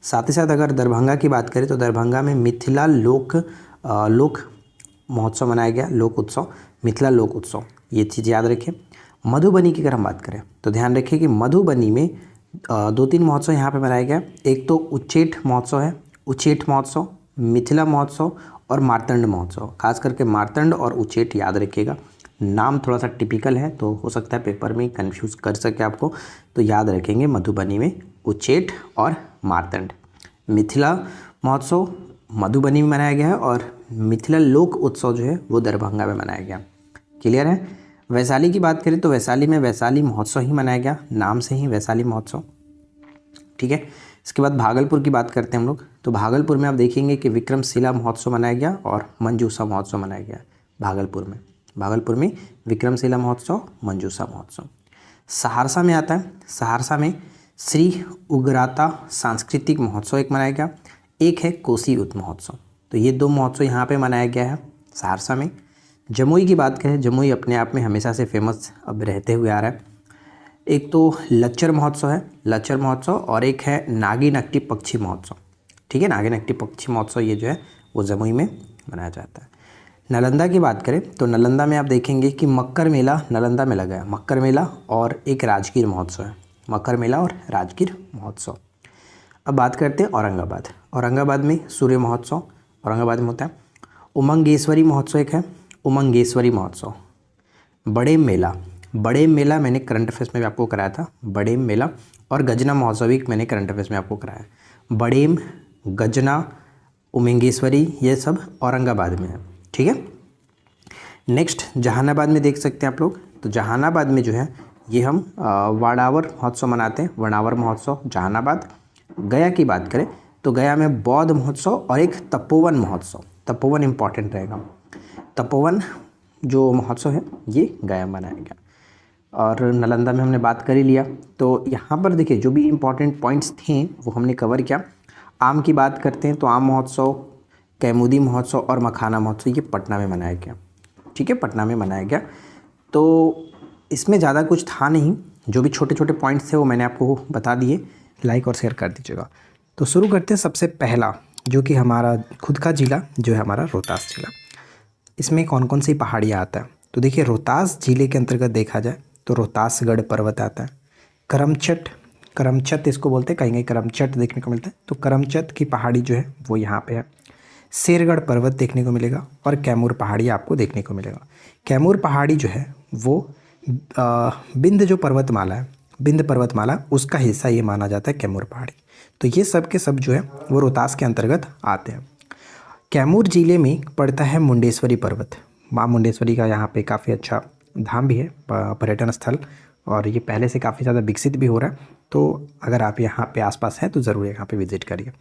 साथ ही साथ अगर दरभंगा की बात करें तो दरभंगा में मिथिला लोक महोत्सव मनाया गया, लोक उत्सव, मिथिला लोक उत्सव, ये चीज़ याद रखें। मधुबनी की अगर हम बात करें तो ध्यान रखिए कि मधुबनी में 2-3 महोत्सव यहाँ पे मनाया गया। एक तो उच्चेठ महोत्सव है, उच्चेठ महोत्सव, मिथिला महोत्सव और मार्तंड महोत्सव। खास करके मार्तंड और उच्चेठ याद रखिएगा, नाम थोड़ा सा टिपिकल है तो हो सकता है पेपर में कंफ्यूज कर सके आपको, तो याद रखेंगे मधुबनी में उच्चेठ और मार्तंड। मिथिला महोत्सव मधुबनी में मनाया गया है और मिथिला लोक उत्सव जो है वो दरभंगा में मनाया गया। क्लियर है। वैशाली की बात करें तो वैशाली में वैशाली महोत्सव ही मनाया गया, नाम से ही वैशाली महोत्सव। ठीक है। इसके बाद भागलपुर की बात करते हैं हम लोग, तो भागलपुर में आप देखेंगे कि विक्रमशिला महोत्सव मनाया गया और मंजूषा महोत्सव मनाया गया भागलपुर में विक्रमशिला महोत्सव, मंजूषा महोत्सव। सहरसा में आता है, सहरसा में श्री उग्राता सांस्कृतिक महोत्सव एक मनाया गया, एक है कोसी युद्ध महोत्सव। तो ये 2 महोत्सव यहाँ पे मनाया गया है सहरसा में। जमुई की बात करें, जमुई अपने आप में हमेशा से फेमस अब रहते हुए आ रहा है। एक तो लच्चर महोत्सव है, लच्चर महोत्सव, और एक है नागी नकटी पक्षी महोत्सव। ठीक है। नागिन पक्षी महोत्सव ये जो है वो जमुई में मनाया जाता है। नालंदा की बात करें तो नालंदा में आप देखेंगे कि मक्कर मेला नालंदा में लगा है। मक्कर मेला और एक राजगीर महोत्सव है, मक्कर मेला और राजगीर महोत्सव। अब बात करते हैं औरंगाबाद। औरंगाबाद में सूर्य महोत्सव औरंगाबाद में होता है। उमंगेश्वरी महोत्सव एक है, उमंगेश्वरी महोत्सव। बड़े मेला मैंने करंट अफेयर्स में भी आपको कराया था, बड़ेम मेला। और गजना महोत्सव भी मैंने करंट अफेयर्स में आपको कराया। बड़ेम, गजना, उमंगेश्वरी ये सब औरंगाबाद में है, ठीक है। नेक्स्ट जहानाबाद में देख सकते हैं आप लोग। तो जहानाबाद में जो है ये हम वड़ावर महोत्सव मनाते हैं, वड़ावर महोत्सव जहानाबाद। गया की बात करें तो गया में बौद्ध महोत्सव और एक तपोवन महोत्सव। तपोवन इम्पॉर्टेंट रहेगा। तपोवन जो महोत्सव है ये गया मनाया गया। और नालंदा में हमने बात कर ही लिया। तो यहाँ पर देखिए जो भी इम्पॉर्टेंट पॉइंट्स थे वो हमने कवर किया। आम की बात करते हैं तो आम महोत्सव, कैमुदी महोत्सव और मखाना महोत्सव ये पटना में मनाया गया, ठीक है, पटना में मनाया गया। तो इसमें ज़्यादा कुछ था नहीं, जो भी छोटे छोटे पॉइंट्स थे वो मैंने आपको बता दिए। लाइक और शेयर कर दीजिएगा। तो शुरू करते हैं सबसे पहला, जो कि हमारा खुद का ज़िला जो है हमारा रोहतास ज़िला। इसमें कौन कौन सी पहाड़ियाँ आता है। तो देखिए रोहतास ज़िले के अंतर्गत देखा जाए तो रोहतासगढ़ पर्वत आता है। करमचट इसको बोलते हैं, कहीं कहीं करमचट देखने को मिलता है। तो करमचट की पहाड़ी जो है वो यहाँ पे है। शेरगढ़ पर्वत देखने को मिलेगा और कैमूर पहाड़ी आपको देखने को मिलेगा। कैमूर पहाड़ी जो है वो बिंद जो पर्वतमाला है, बिंद पर्वतमाला उसका हिस्सा ये माना जाता है कैमूर पहाड़ी। तो ये सब के सब जो है वो रोहतास के अंतर्गत आते हैं। कैमूर जिले में पड़ता है मुंडेश्वरी पर्वत। माँ मुंडेश्वरी का यहाँ पे काफ़ी अच्छा धाम भी है, पर्यटन स्थल, और ये पहले से काफ़ी ज़्यादा विकसित भी हो रहा है। तो अगर आप यहाँ पे आसपास हैं तो ज़रूर यहाँ पे विजिट करिए।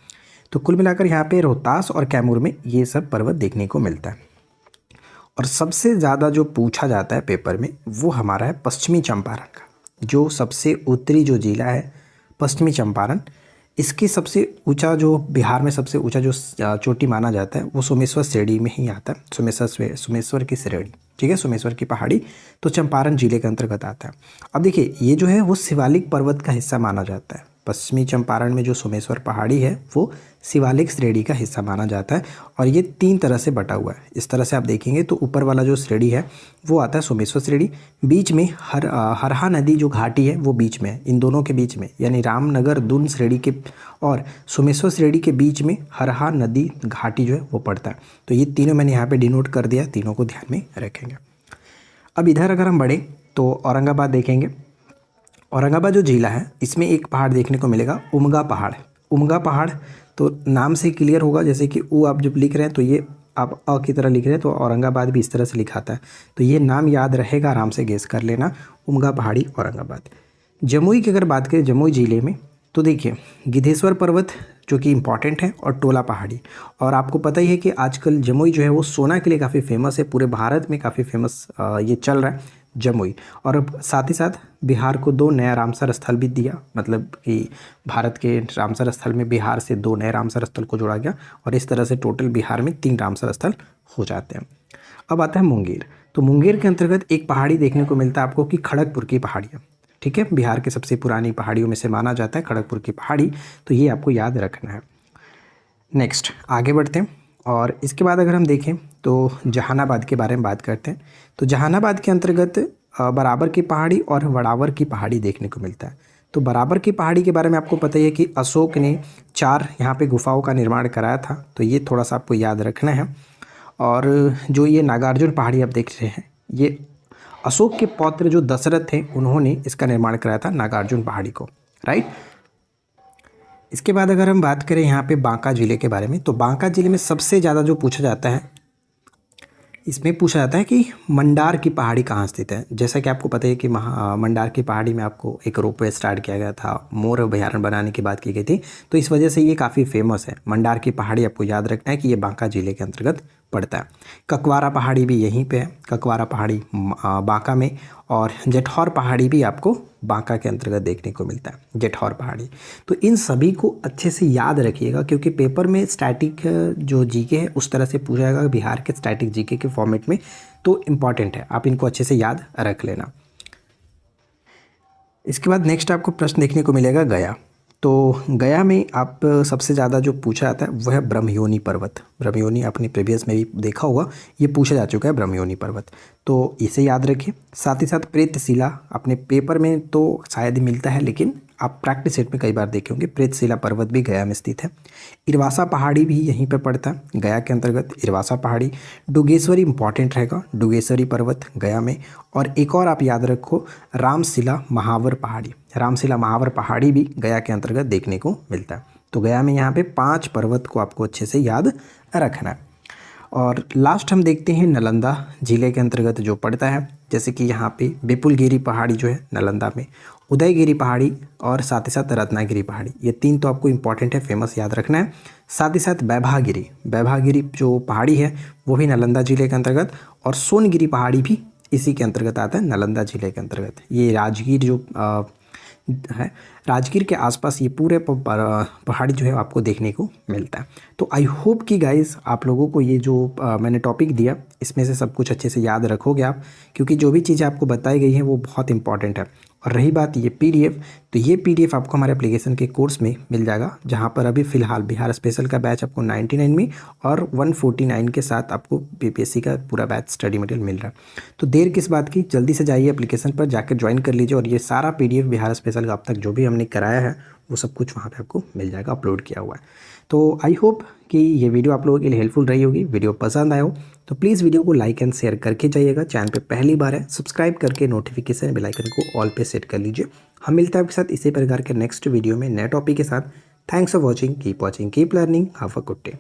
तो कुल मिलाकर यहाँ पे रोहतास और कैमूर में ये सब पर्वत देखने को मिलता है। और सबसे ज़्यादा जो पूछा जाता है पेपर में वो हमारा है पश्चिमी चंपारण का। जो सबसे उत्तरी जो जिला है पश्चिमी चंपारण, इसकी सबसे ऊंचा जो बिहार में सबसे ऊंचा जो चोटी माना जाता है वो सोमेश्वर श्रेणी में ही आता है। सोमेश्वर की श्रेणी, ठीक है, सोमेश्वर की पहाड़ी तो चंपारण जिले के अंतर्गत आता है। अब देखिए ये जो है वो शिवालिक पर्वत का हिस्सा माना जाता है। पश्चिमी चंपारण में जो सोमेश्वर पहाड़ी है वो शिवालिक श्रेणी का हिस्सा माना जाता है। और ये 3 तरह से बटा हुआ है। इस तरह से आप देखेंगे तो ऊपर वाला जो श्रेणी है वो आता है सोमेश्वर श्रेणी, बीच में हरहा नदी जो घाटी है वो बीच में है। इन दोनों के बीच में यानी रामनगर दून श्रेणी के और सोमेश्वर श्रेणी के बीच में हरहा नदी घाटी जो है वो पड़ता है। तो ये तीनों मैंने यहाँ पे डिनोट कर दिया, तीनों को ध्यान में रखेंगे। अब इधर अगर हम बढ़े तो औरंगाबाद देखेंगे। औरंगाबाद जो जिला है इसमें एक पहाड़ देखने को मिलेगा, उमगा पहाड़। उमगा पहाड़ तो नाम से क्लियर होगा, जैसे कि ऊ आप जब लिख रहे हैं तो ये आप अ की तरह लिख रहे हैं तो औरंगाबाद भी इस तरह से लिखाता है। तो ये नाम याद रहेगा, आराम से गेस कर लेना, उमगा पहाड़ी औरंगाबाद। जमुई की अगर बात करें जमुई ज़िले में तो देखिए गिद्धेश्वर पर्वत जो कि इम्पॉर्टेंट है और टोला पहाड़ी। और आपको पता ही है कि आजकल जमुई जो है वो सोना के लिए काफ़ी फेमस है, पूरे भारत में काफ़ी फेमस ये चल रहा है जमुई। और अब साथ ही साथ बिहार को 2 नया रामसर स्थल भी दिया, मतलब कि भारत के रामसर स्थल में बिहार से 2 नए रामसर स्थल को जोड़ा गया और इस तरह से टोटल बिहार में 3 रामसर स्थल हो जाते हैं। अब आता है मुंगेर। तो मुंगेर के अंतर्गत एक पहाड़ी देखने को मिलता है आपको कि खड़गपुर की पहाड़ियाँ, ठीक है, बिहार की सबसे पुरानी पहाड़ियों में से माना जाता है खड़गपुर की पहाड़ी। तो ये आपको याद रखना है। नेक्स्ट आगे बढ़ते हैं और इसके बाद अगर हम देखें तो जहानाबाद के बारे में बात करते हैं। तो जहानाबाद के अंतर्गत बराबर की पहाड़ी और वड़ावर की पहाड़ी देखने को मिलता है। तो बराबर की पहाड़ी के बारे में आपको पता ही है कि अशोक ने 4 यहाँ पे गुफाओं का निर्माण कराया था, तो ये थोड़ा सा आपको याद रखना है। और जो ये नागार्जुन पहाड़ी आप देख रहे हैं ये अशोक के पौत्र जो दशरथ थे उन्होंने इसका निर्माण कराया था, नागार्जुन पहाड़ी को, राइट। इसके बाद अगर हम बात करें यहाँ पे बांका ज़िले के बारे में, तो बांका ज़िले में सबसे ज़्यादा जो पूछा जाता है इसमें पूछा जाता है कि मंडार की पहाड़ी कहाँ स्थित है। जैसा कि आपको पता है कि मंडार की पहाड़ी में आपको एक रोपवे स्टार्ट किया गया था, मोर अभयारण्य बनाने की बात की गई थी, तो इस वजह से ये काफ़ी फेमस है। मंडार की पहाड़ी आपको याद रखना है कि ये बांका ज़िले के अंतर्गत पड़ता है। ककवारा पहाड़ी भी यहीं पे है, ककवारा पहाड़ी बांका में, और जेठौर पहाड़ी भी आपको बांका के अंतर्गत देखने को मिलता है, जेठौर पहाड़ी। तो इन सभी को अच्छे से याद रखिएगा क्योंकि पेपर में स्टैटिक जो जीके है उस तरह से पूछा जाएगा बिहार के स्टैटिक जीके के फॉर्मेट में, तो इम्पॉर्टेंट है, आप इनको अच्छे से याद रख लेना। इसके बाद नेक्स्ट आपको प्रश्न देखने को मिलेगा गया। तो गया में आप सबसे ज़्यादा जो पूछा जाता है वह है ब्रह्मयोनी पर्वत। ब्रह्मयोनी आपने प्रीवियस में भी देखा होगा, ये पूछा जा चुका है ब्रह्मयोनी पर्वत, तो इसे याद रखिए। साथ ही साथ प्रेतशिला अपने पेपर में तो शायद ही मिलता है, लेकिन आप प्रैक्टिस सेट में कई बार देखे होंगे। प्रेतशिला पर्वत भी गया में स्थित है। इरवासा पहाड़ी भी यहीं पर पड़ता है, गया के अंतर्गत इरवासा पहाड़ी। डुगेश्वरी इंपॉर्टेंट रहेगा, डुगेश्वरी पर्वत गया में। और एक और आप याद रखो, रामशिला महावर पहाड़ी। रामशिला महावर पहाड़ी भी गया के अंतर्गत देखने को मिलता है। तो गया में यहाँ पे 5 पर्वत को आपको अच्छे से याद रखना है। और लास्ट हम देखते हैं नालंदा जिले के अंतर्गत जो पड़ता है, जैसे कि यहाँ पे विपुलगिरी पहाड़ी जो है नालंदा में, उदयगिरी पहाड़ी और साथ ही साथ रत्नागिरी पहाड़ी, ये 3 तो आपको इंपॉर्टेंट है, फेमस याद रखना है। साथ ही साथ वैभागिरी, वैभागिरी जो पहाड़ी है वो भी नालंदा जिले के अंतर्गत, और सोनगिरी पहाड़ी भी इसी के अंतर्गत आता है, नालंदा जिले के अंतर्गत। ये राजगीर जो है, राजगीर के आसपास ये पूरे पहाड़ी जो है आपको देखने को मिलता है। तो आई होप कि गाइस आप लोगों को ये जो मैंने टॉपिक दिया इसमें से सब कुछ अच्छे से याद रखोगे आप, क्योंकि जो भी चीज़ें आपको बताई गई हैं वो बहुत इंपॉर्टेंट है। और रही बात ये पीडीएफ, तो ये पीडीएफ आपको हमारे एप्लीकेशन के कोर्स में मिल जाएगा, जहाँ पर अभी फ़िलहाल बिहार स्पेशल का बैच आपको 99 में और 149 के साथ आपको बीपीएससी का पूरा बैच स्टडी मटेरियल मिल रहा है। तो देर किस बात की, जल्दी से जाइए एप्लीकेशन पर जाकर ज्वाइन कर लीजिए, और ये सारा पीडीएफ बिहार स्पेशल का अब तक जो भी हमने कराया है वो सब कुछ वहाँ पे आपको मिल जाएगा, अपलोड किया हुआ है। तो आई होप कि ये वीडियो आप लोगों के लिए हेल्पफुल रही होगी। वीडियो पसंद आया हो तो प्लीज़ वीडियो को लाइक एंड शेयर करके जाइएगा। चैनल पे पहली बार है, सब्सक्राइब करके नोटिफिकेशन बेल आइकन को ऑल पे सेट कर लीजिए। हम मिलते हैं आपके साथ इसी प्रकार के नेक्स्ट वीडियो में नए टॉपिक के साथ। Thanks for watching, keep learning, have a good day.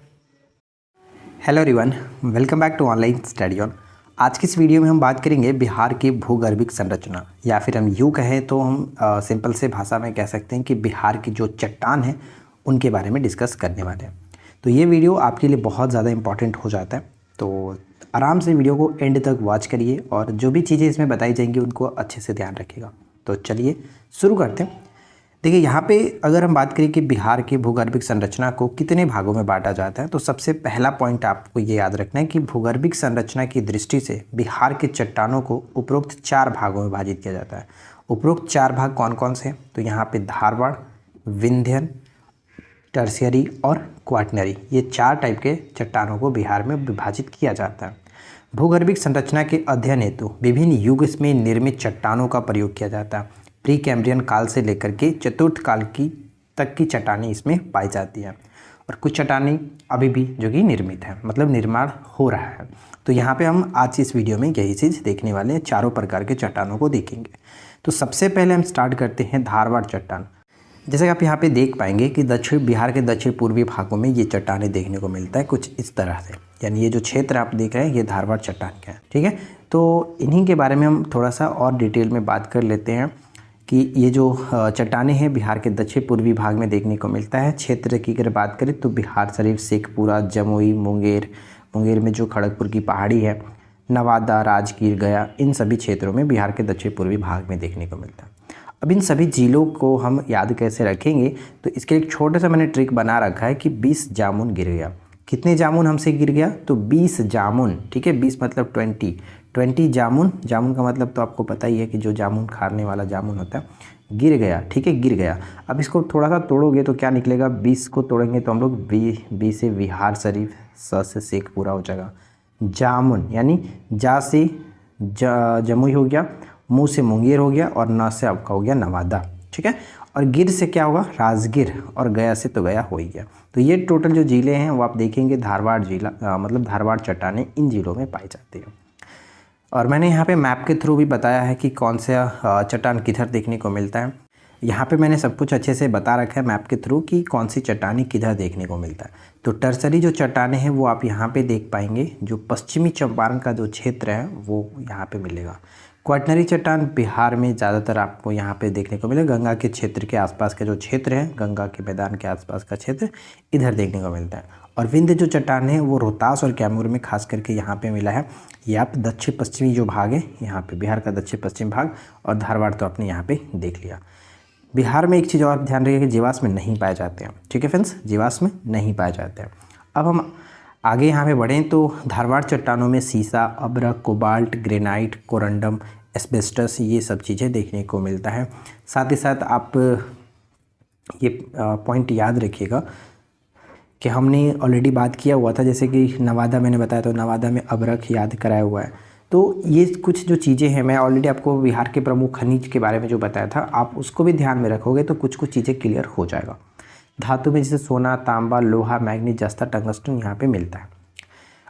Hello everyone, welcome back to online study on. आज की इस वीडियो में हम बात करेंगे बिहार की भूगर्भिक संरचना, या फिर हम यूँ कहें तो हम सिंपल से भाषा में कह सकते हैं कि बिहार की जो चट्टान है उनके बारे में डिस्कस करने वाले हैं। तो ये वीडियो आपके लिए बहुत ज़्यादा इंपॉर्टेंट हो जाता है, तो आराम से वीडियो को एंड तक वॉच करिए और जो भी चीज़ें इसमें बताई जाएंगी उनको अच्छे से ध्यान रखिएगा। तो चलिए शुरू करते हैं। देखिए यहाँ पे अगर हम बात करें कि बिहार की भूगर्भिक संरचना को कितने भागों में बांटा जाता है, तो सबसे पहला पॉइंट आपको ये याद रखना है कि भूगर्भिक संरचना की दृष्टि से बिहार के चट्टानों को उपरोक्त 4 भागों में विभाजित किया जाता है। उपरोक्त 4 भाग कौन कौन से? तो यहाँ पे धारवाड़, विंध्यन, टर्शियरी और क्वाटनरी, ये 4 टाइप के चट्टानों को बिहार में विभाजित किया जाता है। भूगर्भिक संरचना के अध्ययन हेतु विभिन्न युग में निर्मित चट्टानों का प्रयोग किया जाता है। प्री कैम्ब्रियन काल से लेकर के चतुर्थ काल की तक की चट्टानें इसमें पाई जाती हैं, और कुछ चट्टानें अभी भी जो कि निर्मित है, मतलब निर्माण हो रहा है। तो यहाँ पे हम आज इस वीडियो में यही चीज़ देखने वाले हैं, 4 प्रकार के चट्टानों को देखेंगे। तो सबसे पहले हम स्टार्ट करते हैं धारवाड़ चट्टान। जैसे कि आप यहाँ पे देख पाएंगे कि बिहार के दक्षिण पूर्वी भागों में ये चट्टानें देखने को मिलता है कुछ इस तरह से, यानी ये जो क्षेत्र आप देख रहे हैं ये धारवाड़ चट्टान का है, ठीक है। तो इन्हीं के बारे में हम थोड़ा सा और डिटेल में बात कर लेते हैं कि ये जो चट्टानें हैं बिहार के दक्षिण पूर्वी भाग में देखने को मिलता है। क्षेत्र की अगर बात करें तो बिहार शरीफ, शेखपुरा, जमुई, मुंगेर में जो खड़गपुर की पहाड़ी है, नवादा, राजगीर, गया, इन सभी क्षेत्रों में बिहार के दक्षिण पूर्वी भाग में देखने को मिलता है। अब इन सभी जिलों को हम याद कैसे रखेंगे, तो इसके लिए एक छोटा सा मैंने ट्रिक बना रखा है कि 20 जामुन गिर गया। कितने जामुन हमसे गिर गया? तो 20 जामुन, ठीक है। 20 मतलब 20 जामुन, जामुन का मतलब तो आपको पता ही है कि जो जामुन खाने वाला जामुन होता है, गिर गया, ठीक है, गिर गया। अब इसको थोड़ा सा तोड़ोगे तो क्या निकलेगा? 20 को तोड़ेंगे तो हम लोग बी से बिहार शरीफ, स से शेखपुरा हो जाएगा, जामुन यानी जा से जमुई हो गया, मुँह से मुंगेर हो गया, और न से आपका हो गया नवादा, ठीक है। और गिर से क्या होगा? राजगीर, और गया से तो गया हो ही गया। तो ये टोटल जो जिले हैं वो आप देखेंगे धारवाड़ जिला मतलब धारवाड़ चट्टानें इन जिलों में पाई जाती है। और मैंने यहाँ पे मैप के थ्रू भी बताया है कि कौन सा चट्टान किधर देखने को मिलता है। यहाँ पे मैंने सब कुछ अच्छे से बता रखा है मैप के थ्रू कि कौन सी चट्टानें किधर देखने को मिलता है। तो टर्सरी जो चट्टानें हैं वो आप यहाँ पे देख पाएंगे, जो पश्चिमी चंपारण का जो क्षेत्र है वो यहाँ पे मिलेगा। क्वाटनरी चट्टान बिहार में ज़्यादातर आपको यहाँ पे देखने को मिलेगा, गंगा के क्षेत्र के आसपास का जो क्षेत्र है, गंगा के मैदान के आसपास का क्षेत्र, इधर देखने को मिलता है। और विंध्य जो चट्टान है वो रोहतास और कैमूर में खास करके यहाँ पे मिला है। ये आप दक्षिण पश्चिमी जो भाग है यहाँ पे, बिहार का दक्षिण पश्चिम भाग, और धारवाड़ तो आपने यहाँ पे देख लिया। बिहार में एक चीज़ और ध्यान रखिए कि जीवाश्म नहीं पाए जाते हैं, ठीक है फ्रेंड्स, जीवाश्म नहीं पाए जाते हैं। अब हम आगे यहाँ पे बढ़ें तो धारवाड़ चट्टानों में सीसा, अब्रक, कोबाल्ट, ग्रेनाइट, कोरंडम, एस्बेस्टस, ये सब चीज़ें देखने को मिलता है। साथ ही साथ आप ये पॉइंट याद रखिएगा कि हमने ऑलरेडी बात किया हुआ था, जैसे कि नवादा मैंने बताया तो नवादा में अभ्रक याद कराया हुआ है। तो ये कुछ जो चीज़ें हैं, मैं ऑलरेडी आपको बिहार के प्रमुख खनिज के बारे में जो बताया था, आप उसको भी ध्यान में रखोगे तो कुछ कुछ चीज़ें क्लियर हो जाएगा। धातु में जैसे सोना, तांबा, लोहा, मैग्नीज, जस्ता, टंगस्टन यहाँ पे मिलता है।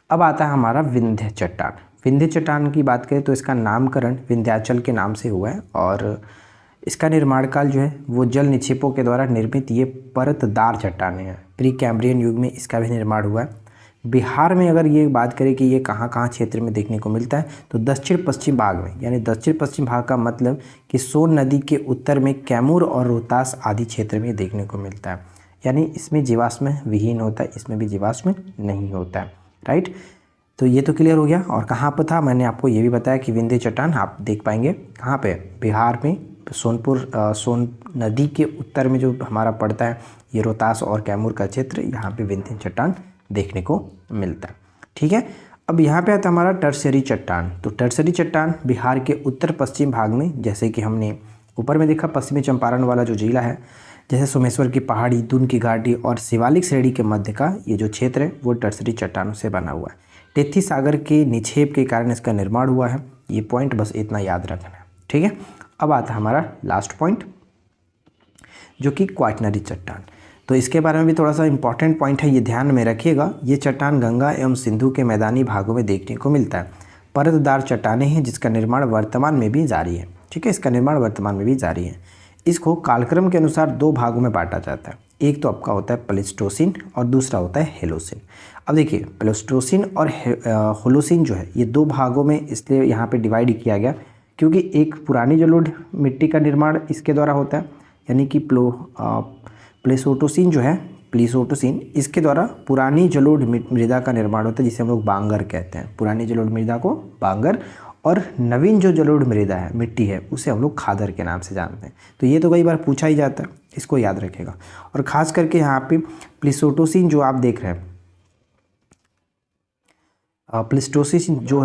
अब आता है हमारा विंध्य चट्टान। विंध्य चट्टान की बात करें तो इसका नामकरण विंध्याचल के नाम से हुआ है और इसका निर्माण काल जो है वो जल निक्षेपों के द्वारा निर्मित ये परतदार चट्टानें हैं। प्री कैम्ब्रियन युग में इसका भी निर्माण हुआ है। बिहार में अगर ये बात करें कि ये कहाँ कहाँ क्षेत्र में देखने को मिलता है तो दक्षिण पश्चिम भाग में, यानी दक्षिण पश्चिम भाग का मतलब कि सोन नदी के उत्तर में कैमूर और रोहतास आदि क्षेत्र में देखने को मिलता है। यानी इसमें जीवाश्म विहीन होता है, इसमें भी जीवाश्म नहीं होता है। राइट, तो ये तो क्लियर हो गया। और कहाँ पर था, मैंने आपको ये भी बताया कि विंध्य चट्टान आप देख पाएंगे कहाँ पे, बिहार में सोन नदी के उत्तर में जो हमारा पड़ता है ये रोहतास और कैमूर का क्षेत्र, यहाँ पे विंध्य चट्टान देखने को मिलता है। ठीक है, अब यहाँ पे आता है हमारा टर्शियरी चट्टान। तो टर्शियरी चट्टान बिहार के उत्तर पश्चिम भाग में, जैसे कि हमने ऊपर में देखा पश्चिमी चंपारण वाला जो जिला है, जैसे सोमेश्वर की पहाड़ी, दून की घाटी और शिवालिक श्रेणी के मध्य का ये जो क्षेत्र है वो टर्शियरी चट्टानों से बना हुआ है। टेथी सागर के निक्षेप के कारण इसका निर्माण हुआ है। ये पॉइंट बस इतना याद रखना है। ठीक है, अब आता है हमारा लास्ट पॉइंट जो कि क्वाटरनरी चट्टान। तो इसके बारे में भी थोड़ा सा इंपॉर्टेंट पॉइंट है, ये ध्यान में रखिएगा। ये चट्टान गंगा एवं सिंधु के मैदानी भागों में देखने को मिलता है। परतदार चट्टानें हैं जिसका निर्माण वर्तमान में भी जारी है। ठीक है, इसका निर्माण वर्तमान में भी जारी है। इसको कालक्रम के अनुसार दो भागों में बांटा जाता है। एक तो आपका होता है प्लेस्टोसिन और दूसरा होता है होलोसिन। अब देखिए प्लेस्टोसिन और होलोसिन जो है ये दो भागों में इसलिए यहाँ पे डिवाइड किया गया क्योंकि एक पुरानी जलोढ़ मिट्टी का निर्माण इसके द्वारा होता है, यानी कि प्लेसोटोसिन जो है, प्लीसोटोसिन, इसके द्वारा पुरानी जलोढ़ मृदा का निर्माण होता है जिसे हम लोग बांगर कहते हैं। पुरानी जलोढ़ मृदा को बांगर, और नवीन जो जलोढ़ मृदा है, मिट्टी है, उसे हम लोग खादर के नाम से जानते हैं। तो ये तो कई बार पूछा ही जाता है, इसको याद रखेगा। और ख़ास करके यहाँ पे प्लीसोटोसिन जो आप देख रहे हैं, प्लीस्टोसिन जो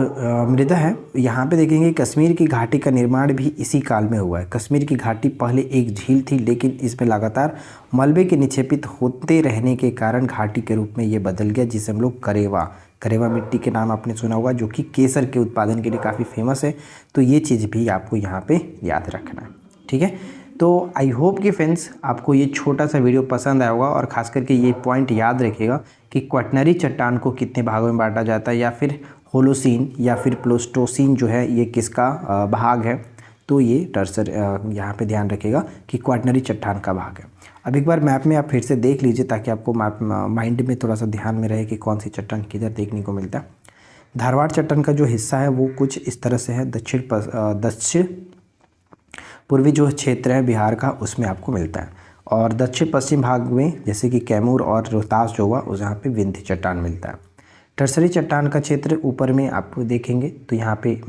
मृदा है, यहाँ पे देखेंगे कश्मीर की घाटी का निर्माण भी इसी काल में हुआ है। कश्मीर की घाटी पहले एक झील थी, लेकिन इसमें लगातार मलबे के निक्षेपित होते रहने के कारण घाटी के रूप में ये बदल गया, जिसे हम लोग करेवा मिट्टी के नाम आपने सुना होगा, जो कि केसर के उत्पादन के लिए काफ़ी फेमस है। तो ये चीज़ भी आपको यहाँ पे याद रखना है। ठीक है, तो आई होप कि फ्रेंड्स आपको ये छोटा सा वीडियो पसंद आया होगा और ख़ास करके ये पॉइंट याद रखिएगा कि क्वाटरनरी चट्टान को कितने भागों में बांटा जाता है, या फिर होलोसिन या फिर प्लेस्टोसिन जो है ये किसका भाग है। तो ये टर्सर यहाँ पे ध्यान रखिएगा कि क्वाटरनरी चट्टान का भाग है। अब एक बार मैप में आप फिर से देख लीजिए ताकि आपको मैप माइंड में थोड़ा सा ध्यान में रहे कि कौन सी चट्टान किधर देखने को मिलता है। धारवाड़ चट्टान का जो हिस्सा है वो कुछ इस तरह से है, दक्षिण पूर्वी जो क्षेत्र है बिहार का उसमें आपको मिलता है। और दक्षिण पश्चिम भाग में जैसे कि कैमूर और रोहतास जो हुआ उस यहाँ पे विंध्य चट्टान मिलता है। टर्सरी चट्टान का क्षेत्र ऊपर में आप देखेंगे तो यहाँ पे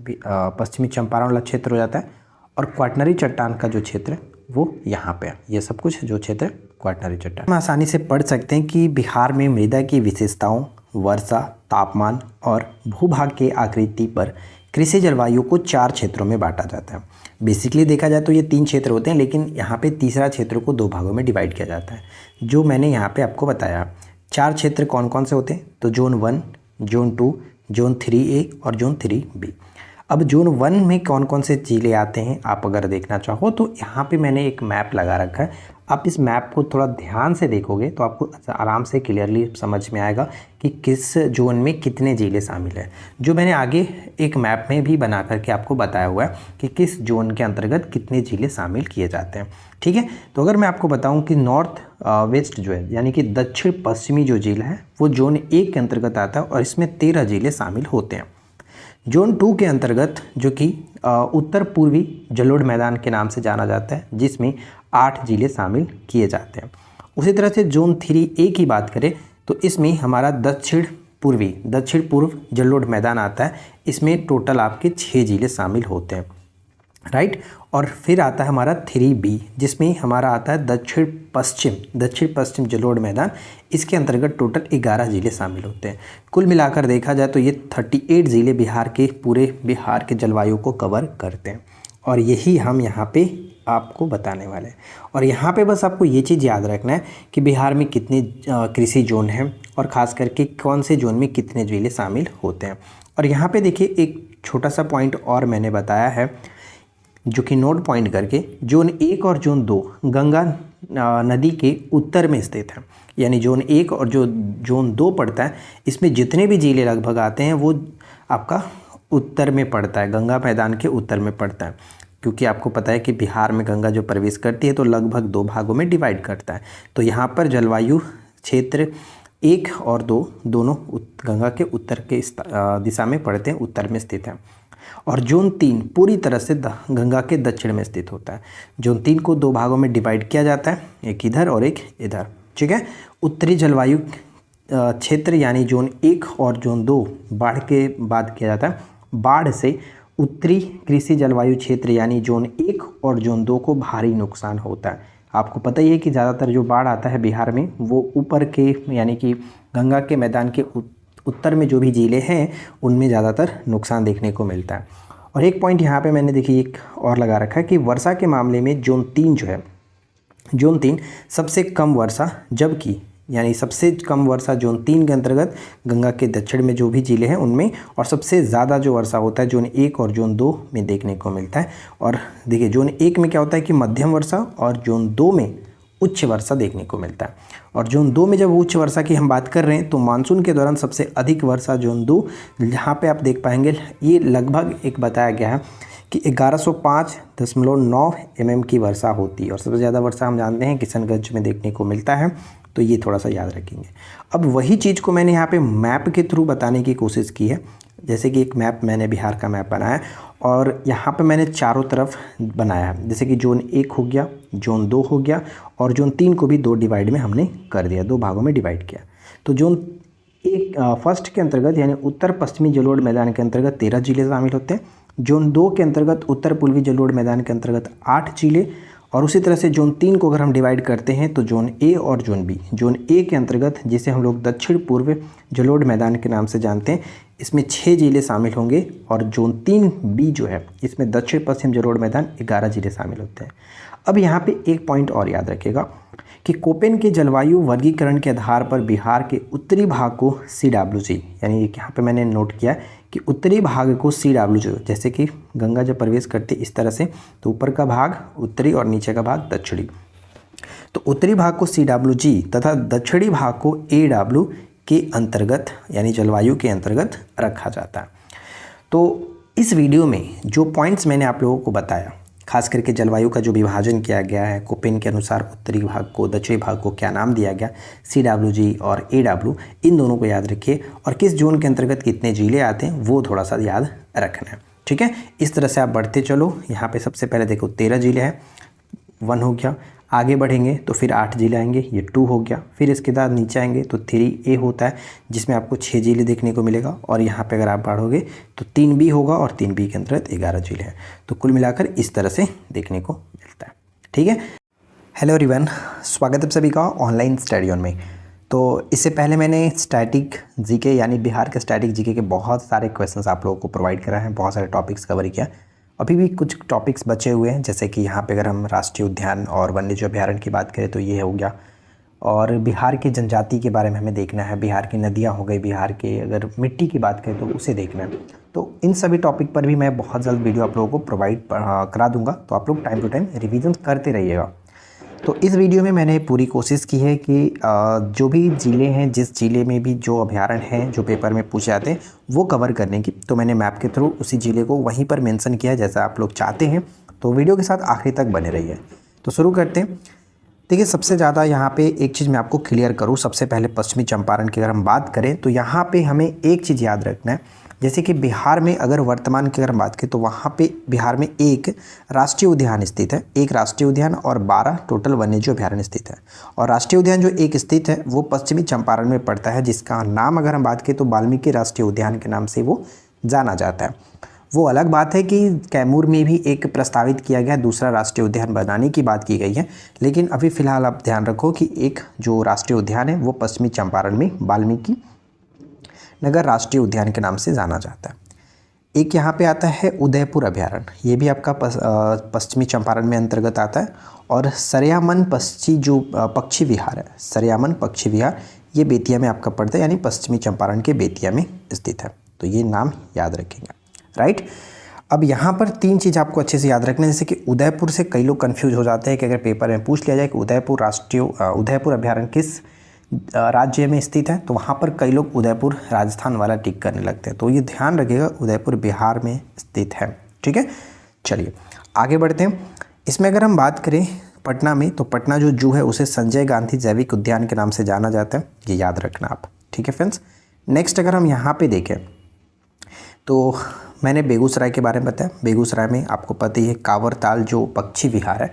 पश्चिमी चंपारण वाला क्षेत्र हो जाता है, और क्वाटरनरी चट्टान का जो क्षेत्र है वो यहाँ पे है। ये सब कुछ जो क्षेत्र है क्वाटरनरी चट्टान। हम आसानी से पढ़ सकते हैं कि बिहार में मृदा की विशेषताओं, वर्षा, तापमान और भूभाग के आकृति पर कृषि जलवायु को 4 क्षेत्रों में बांटा जाता है। बेसिकली देखा जाए तो ये 3 क्षेत्र होते हैं, लेकिन यहाँ पे तीसरा क्षेत्र को 2 भागों में डिवाइड किया जाता है, जो मैंने यहाँ पे आपको बताया। 4 क्षेत्र कौन कौन से होते हैं, तो जोन 1, जोन 2, जोन 3A और जोन 3B। अब जोन 1 में कौन कौन से जिले आते हैं आप अगर देखना चाहो तो यहाँ पे मैंने एक मैप लगा रखा है। आप इस मैप को थोड़ा ध्यान से देखोगे तो आपको आराम से क्लियरली समझ में आएगा कि किस जोन में कितने जिले शामिल हैं, जो मैंने आगे एक मैप में भी बना करके आपको बताया हुआ है कि किस जोन के अंतर्गत कितने जिले शामिल किए जाते हैं। ठीक है, तो अगर मैं आपको बताऊं कि नॉर्थ वेस्ट जो है यानी कि दक्षिण पश्चिमी जो जिला है वो जोन 1 के अंतर्गत आता है और इसमें 13 जिले शामिल होते हैं। जोन 2 के अंतर्गत जो कि उत्तर पूर्वी जलोढ़ मैदान के नाम से जाना जाता है, जिसमें 8 जिले शामिल किए जाते हैं। उसी तरह से जोन 3A की बात करें तो इसमें हमारा दक्षिण पूर्व जलोढ़ मैदान आता है। इसमें टोटल आपके 6 जिले शामिल होते हैं, राइट। और फिर आता है हमारा 3B जिसमें हमारा आता है दक्षिण पश्चिम जलोढ़ मैदान। इसके अंतर्गत टोटल 11 जिले शामिल होते हैं। कुल मिलाकर देखा जाए तो ये 38 जिले पूरे बिहार के जलवायु को कवर करते हैं। और यही हम यहाँ पे आपको बताने वाले हैं। और यहाँ पे बस आपको ये चीज़ याद रखना है कि बिहार में कितने कृषि जोन हैं और ख़ास करके कौन से जोन में कितने ज़िले शामिल होते हैं। और यहाँ पे देखिए एक छोटा सा पॉइंट और मैंने बताया है जो कि नोट पॉइंट करके, जोन 1 और जोन 2 गंगा नदी के उत्तर में स्थित है। यानी जोन 1 और जो जोन 2 पड़ता है, इसमें जितने भी ज़िले लगभग आते हैं वो आपका उत्तर में पड़ता है, गंगा मैदान के उत्तर में पड़ता है। क्योंकि आपको पता है कि बिहार में गंगा जो प्रवेश करती है तो लगभग 2 भागों में डिवाइड करता है। तो यहाँ पर जलवायु क्षेत्र 1 और 2 दोनों गंगा के उत्तर के दिशा में पड़ते हैं, उत्तर में स्थित है। और जोन 3 पूरी तरह से गंगा के दक्षिण में स्थित होता है। जोन 3 को 2 भागों में डिवाइड किया जाता है, एक इधर और एक इधर, ठीक है। उत्तरी जलवायु क्षेत्र यानी जोन 1 और जोन 2 बाढ़ के बाद किया जाता है। बाढ़ से उत्तरी कृषि जलवायु क्षेत्र यानी जोन 1 और जोन 2 को भारी नुकसान होता है। आपको पता ही है कि ज़्यादातर जो बाढ़ आता है बिहार में वो ऊपर के यानी कि गंगा के मैदान के उत्तर में जो भी ज़िले हैं उनमें ज़्यादातर नुकसान देखने को मिलता है। और एक पॉइंट यहाँ पे मैंने देखिए एक और लगा रखा है कि वर्षा के मामले में जोन 3 जो है, जोन 3 सबसे कम वर्षा, जबकि यानी सबसे कम वर्षा जोन 3 के अंतर्गत गंगा के दक्षिण में जो भी ज़िले हैं उनमें, और सबसे ज़्यादा जो वर्षा होता है जोन 1 और जोन 2 में देखने को मिलता है। और देखिए जोन 1 में क्या होता है कि मध्यम वर्षा और जोन 2 में उच्च वर्षा देखने को मिलता है। और जोन 2 में जब उच्च वर्षा की हम बात कर रहे हैं तो मानसून के दौरान सबसे अधिक वर्षा जोन 2, यहाँ पे आप देख पाएंगे ये लगभग एक बताया गया है कि 1105.9 mm की वर्षा होती है। और सबसे ज़्यादा वर्षा हम जानते हैं किशनगंज में देखने को मिलता है, तो ये थोड़ा सा याद रखेंगे। अब वही चीज़ को मैंने यहाँ पे मैप के थ्रू बताने की कोशिश की है। जैसे कि एक मैप मैंने बिहार का मैप बनाया और यहाँ पे मैंने चारों तरफ बनाया है। जैसे कि जोन 1 हो गया, जोन 2 हो गया और जोन 3 को भी 2 डिवाइड में हमने कर दिया, 2 भागों में डिवाइड किया। तो जोन 1 फर्स्ट के अंतर्गत यानी उत्तर पश्चिमी जलोढ़ मैदान के अंतर्गत 13 ज़िले शामिल होते हैं। जोन 2 के अंतर्गत उत्तर पूर्वी जलोढ़ मैदान के अंतर्गत 8 ज़िले। और उसी तरह से जोन 3 को अगर हम डिवाइड करते हैं तो जोन ए और जोन बी, जोन ए के अंतर्गत जिसे हम लोग दक्षिण पूर्व जलोढ़ मैदान के नाम से जानते हैं, इसमें 6 ज़िले शामिल होंगे। और जोन 3 बी जो है इसमें दक्षिण पश्चिम जलोढ़ मैदान 11 ज़िले शामिल होते हैं। अब यहाँ पे एक पॉइंट और याद रखिएगा कि कोपेन के जलवायु वर्गीकरण के आधार पर बिहार के उत्तरी भाग को CWG, यानी यहाँ पे मैंने नोट किया कि उत्तरी भाग को CWG, जैसे कि गंगा जब प्रवेश करती इस तरह से तो ऊपर का भाग उत्तरी और नीचे का भाग दक्षिणी, तो उत्तरी भाग को CWG तथा दक्षिणी भाग को AW के अंतर्गत यानी जलवायु के अंतर्गत रखा जाता है। तो इस वीडियो में जो पॉइंट्स मैंने आप लोगों को बताया, खास करके जलवायु का जो विभाजन किया गया है कोपेन के अनुसार, उत्तरी भाग को दक्षिणी भाग को क्या नाम दिया गया, CWG और AW, इन दोनों को याद रखिए। और किस जोन के अंतर्गत कितने ज़िले आते हैं वो थोड़ा सा याद रखना है, ठीक है। इस तरह से आप बढ़ते चलो। यहाँ पे सबसे पहले देखो 13 ज़िले हैं, 1 हो गया। आगे बढ़ेंगे तो फिर 8 ज़िले आएंगे, ये 2 हो गया। फिर इसके बाद नीचे आएंगे तो 3A होता है जिसमें आपको 6 ज़िले देखने को मिलेगा। और यहाँ पे अगर आप बढ़ोगे तो 3B होगा और 3B के अंतर्गत 11 ज़िले हैं। तो कुल मिलाकर इस तरह से देखने को मिलता है, ठीक है। हेलो एवरीवन, स्वागत है सभी का ऑनलाइन स्टडी ऑन में। तो इससे पहले मैंने स्टैटिक जीके यानी बिहार के स्टैटिक जीके के बहुत सारे क्वेश्चंस आप लोगों को प्रोवाइड कराए हैं, बहुत सारे टॉपिक्स कवर किया। अभी भी कुछ टॉपिक्स बचे हुए हैं, जैसे कि यहाँ पे अगर हम राष्ट्रीय उद्यान और वन्यजीव अभयारण्य की बात करें तो ये हो गया। और बिहार की जनजाति के बारे में हमें देखना है, बिहार की नदियाँ हो गई, बिहार के अगर मिट्टी की बात करें तो उसे देखना है। तो इन सभी टॉपिक पर भी मैं बहुत जल्द वीडियो आप लोगों को प्रोवाइड करा दूँगा, तो आप लोग टाइम टू टाइम रिविज़न करते रहिएगा। तो इस वीडियो में मैंने पूरी कोशिश की है कि जो भी ज़िले हैं, जिस ज़िले में भी जो अभयारण्य हैं जो पेपर में पूछे जाते हैं वो कवर करने की, तो मैंने मैप के थ्रू उसी ज़िले को वहीं पर मेंशन किया जैसा आप लोग चाहते हैं। तो वीडियो के साथ आखिरी तक बने रहिए। तो शुरू करते हैं। देखिए, सबसे ज़्यादा यहाँ पे एक चीज़ मैं आपको क्लियर करूँ। सबसे पहले पश्चिमी चंपारण की अगर हम बात करें तो यहाँ पे हमें एक चीज़ याद रखना है, जैसे कि बिहार में अगर वर्तमान की अगर हम बात करें तो वहाँ पे बिहार में एक राष्ट्रीय उद्यान स्थित है, एक राष्ट्रीय उद्यान और 12 टोटल वन्यजीव अभयारण्य स्थित है। और राष्ट्रीय उद्यान जो एक स्थित है वो पश्चिमी चंपारण में पड़ता है, जिसका नाम अगर हम बात करें तो वाल्मीकि राष्ट्रीय उद्यान के नाम से वो जाना जाता है। वो अलग बात है कि कैमूर में भी एक प्रस्तावित किया गया दूसरा राष्ट्रीय उद्यान बनाने की बात की गई है, लेकिन अभी फ़िलहाल आप ध्यान रखो कि एक जो राष्ट्रीय उद्यान है वो पश्चिमी चंपारण में वाल्मीकि नगर राष्ट्रीय उद्यान के नाम से जाना जाता है। एक यहाँ पे आता है उदयपुर अभयारण्य, ये भी आपका पश्चिमी चंपारण में अंतर्गत आता है। और सरयामन पक्षी विहार है, सरयामन पक्षी विहार, ये बेतिया में आपका पड़ता है, यानी पश्चिमी चंपारण के बेतिया में स्थित है। तो ये नाम याद रखेंगे, राइट। अब यहाँ पर 3 चीज़ आपको अच्छे से याद रखना है। जैसे कि उदयपुर से कई लोग कंफ्यूज हो जाते हैं कि अगर पेपर में पूछ लिया जाए कि उदयपुर अभयारण्य किस राज्य में स्थित है, तो वहाँ पर कई लोग उदयपुर राजस्थान वाला टिक करने लगते हैं। तो ये ध्यान रखिएगा, उदयपुर बिहार में स्थित है, ठीक है। चलिए आगे बढ़ते हैं। इसमें अगर हम बात करें पटना में, तो पटना जो जू है उसे संजय गांधी जैविक उद्यान के नाम से जाना जाता है, ये याद रखना आप, ठीक है फ्रेंड्स। नेक्स्ट अगर हम यहाँ पे देखें तो मैंने बेगूसराय के बारे में बताया। बेगूसराय में आपको पता ही है कांवरताल जो पक्षी विहार है,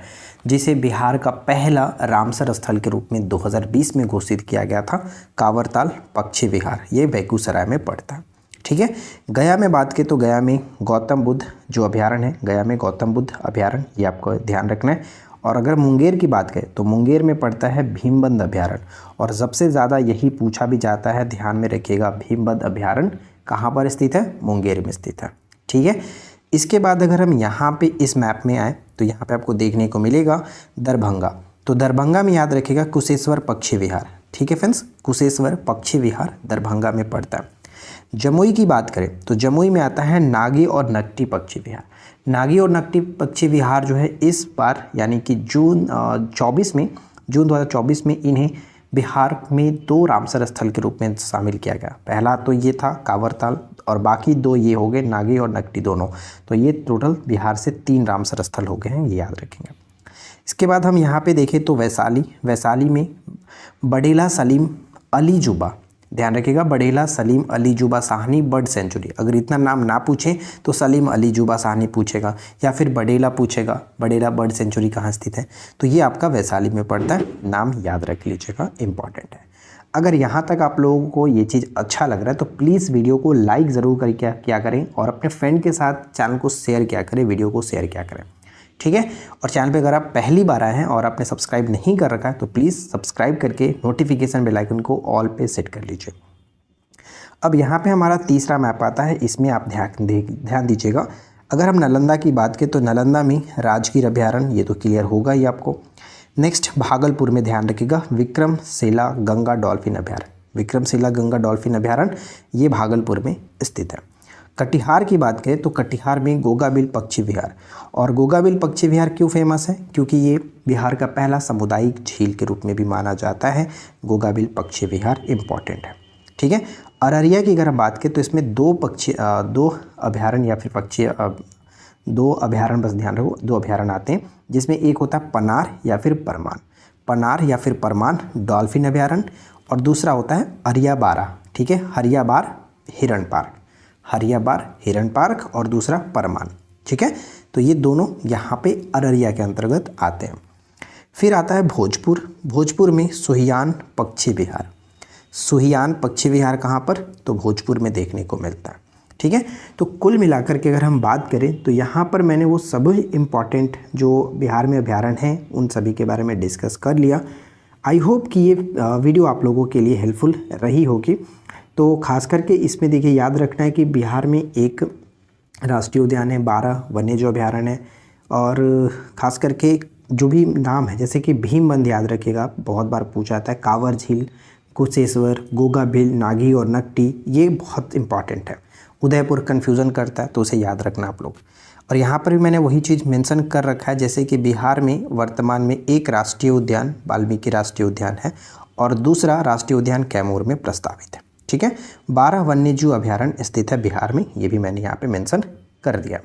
जिसे बिहार का पहला रामसर स्थल के रूप में 2020 में घोषित किया गया था। कांवरताल पक्षी विहार ये बेगूसराय में पड़ता है, ठीक है। गया में बात करें तो गया में गौतम बुद्ध जो अभयारण्य है, गया में गौतम बुद्ध अभयारण्य, ये आपको ध्यान रखना है। और अगर मुंगेर की बात करें तो मुंगेर में पड़ता है भीमबंध अभयारण्य, और सबसे ज़्यादा यही पूछा भी जाता है, ध्यान में रखिएगा। भीमबंध अभयारण्य कहाँ पर स्थित है? मुंगेर में स्थित है, ठीक है। इसके बाद अगर हम यहाँ पे इस मैप में आए तो यहाँ पे आपको देखने को मिलेगा दरभंगा। तो दरभंगा में याद रखिएगा कुशेश्वर पक्षी विहार, ठीक है फ्रेंड्स, कुशेश्वर पक्षी विहार दरभंगा में पड़ता है। जमुई की बात करें तो जमुई में आता है नागी और नकटी पक्षी विहार। नागी और नकटी पक्षी विहार जो है इस बार यानी कि जून 2024 में इन्हें बिहार में 2 रामसर स्थल के रूप में शामिल किया गया। पहला तो ये था कांवरताल, और बाकी 2 ये हो गए नागी और नकटी दोनों। तो ये टोटल बिहार से 3 रामसर स्थल हो गए हैं, ये याद रखेंगे। इसके बाद हम यहाँ पे देखें तो वैशाली में बडेला सलीम अली जुबा, ध्यान रखिएगा, बडेला सलीम अली जुबा साहनी बर्ड सेंचुरी। अगर इतना नाम ना पूछें तो सलीम अली जुबा साहनी पूछेगा, या फिर बडेला पूछेगा, बडेला बर्ड सेंचुरी कहाँ स्थित है। तो ये आपका वैशाली में पड़ता है, नाम याद रख लीजिएगा, इंपॉर्टेंट है। अगर यहाँ तक आप लोगों को ये चीज़ अच्छा लग रहा है तो प्लीज़ वीडियो को लाइक ज़रूर करके क्या करें, और अपने फ्रेंड के साथ चैनल को शेयर क्या करें, वीडियो को शेयर क्या करें, ठीक है। और चैनल पे अगर आप पहली बार आए हैं और आपने सब्सक्राइब नहीं कर रखा है तो प्लीज़ सब्सक्राइब करके नोटिफिकेशन बेल आइकन को ऑल पे सेट कर लीजिए। अब यहाँ पे हमारा तीसरा मैप आता है, इसमें आप ध्यान दीजिएगा। अगर हम नालंदा की बात करें तो नालंदा में राजगीर अभयारण्य, ये तो क्लियर होगा ही आपको। नेक्स्ट भागलपुर में ध्यान रखिएगा विक्रमशिला गंगा डॉल्फिन अभयारण्य, विक्रमशिला गंगा डॉल्फिन अभयारण्य ये भागलपुर में स्थित है। कटिहार की बात करें तो कटिहार में गोगाबिल पक्षी विहार, और गोगाबिल पक्षी विहार क्यों फेमस है? क्योंकि ये बिहार का पहला सामुदायिक झील के रूप में भी माना जाता है। गोगाबिल पक्षी विहार इंपॉर्टेंट है, ठीक है। अररिया की अगर हम बात करें तो इसमें 2 अभयारण्य या फिर पक्षी 2 अभयारण्य, बस ध्यान रखो 2 अभयारण्य आते हैं, जिसमें एक होता है पनार या फिर परमान, पनार या फिर परमान डॉल्फिन अभयारण्य, और दूसरा होता है अरियाबारा, ठीक है, हरियाबार हिरण पार्क, हरियाबार हिरण पार्क, और दूसरा परमान, ठीक है। तो ये दोनों यहाँ पे अररिया के अंतर्गत आते हैं। फिर आता है भोजपुर, भोजपुर में सुहियान पक्षी विहार, सुहियान पक्षी विहार कहाँ पर? तो भोजपुर में देखने को मिलता है, ठीक है। तो कुल मिलाकर के अगर हम बात करें तो यहाँ पर मैंने वो सभी इम्पॉर्टेंट जो बिहार में अभयारण्य हैं उन सभी के बारे में डिस्कस कर लिया। आई होप कि ये वीडियो आप लोगों के लिए हेल्पफुल रही होगी। तो खास करके इसमें देखिए याद रखना है कि बिहार में एक राष्ट्रीय उद्यान है, 12 वन्यजीव अभयारण्य है, और ख़ास करके जो भी नाम है जैसे कि भीमबंध याद रखिएगा, बहुत बार पूछा जाता है, कांवर झील, कुशेश्वर, गोगाबिल, नागी और नकटी, ये बहुत इंपॉर्टेंट है। उदयपुर कन्फ्यूज़न करता है तो उसे याद रखना आप लोग। और यहाँ पर भी मैंने वही चीज़ मेंशन कर रखा है, जैसे कि बिहार में वर्तमान में एक राष्ट्रीय उद्यान वाल्मीकि राष्ट्रीय उद्यान है, और दूसरा राष्ट्रीय उद्यान कैमूर में प्रस्तावित है, ठीक है। 12 वन्यजीव अभयारण्य स्थित है बिहार में, ये भी मैंने यहाँ पे मेंशन कर दिया।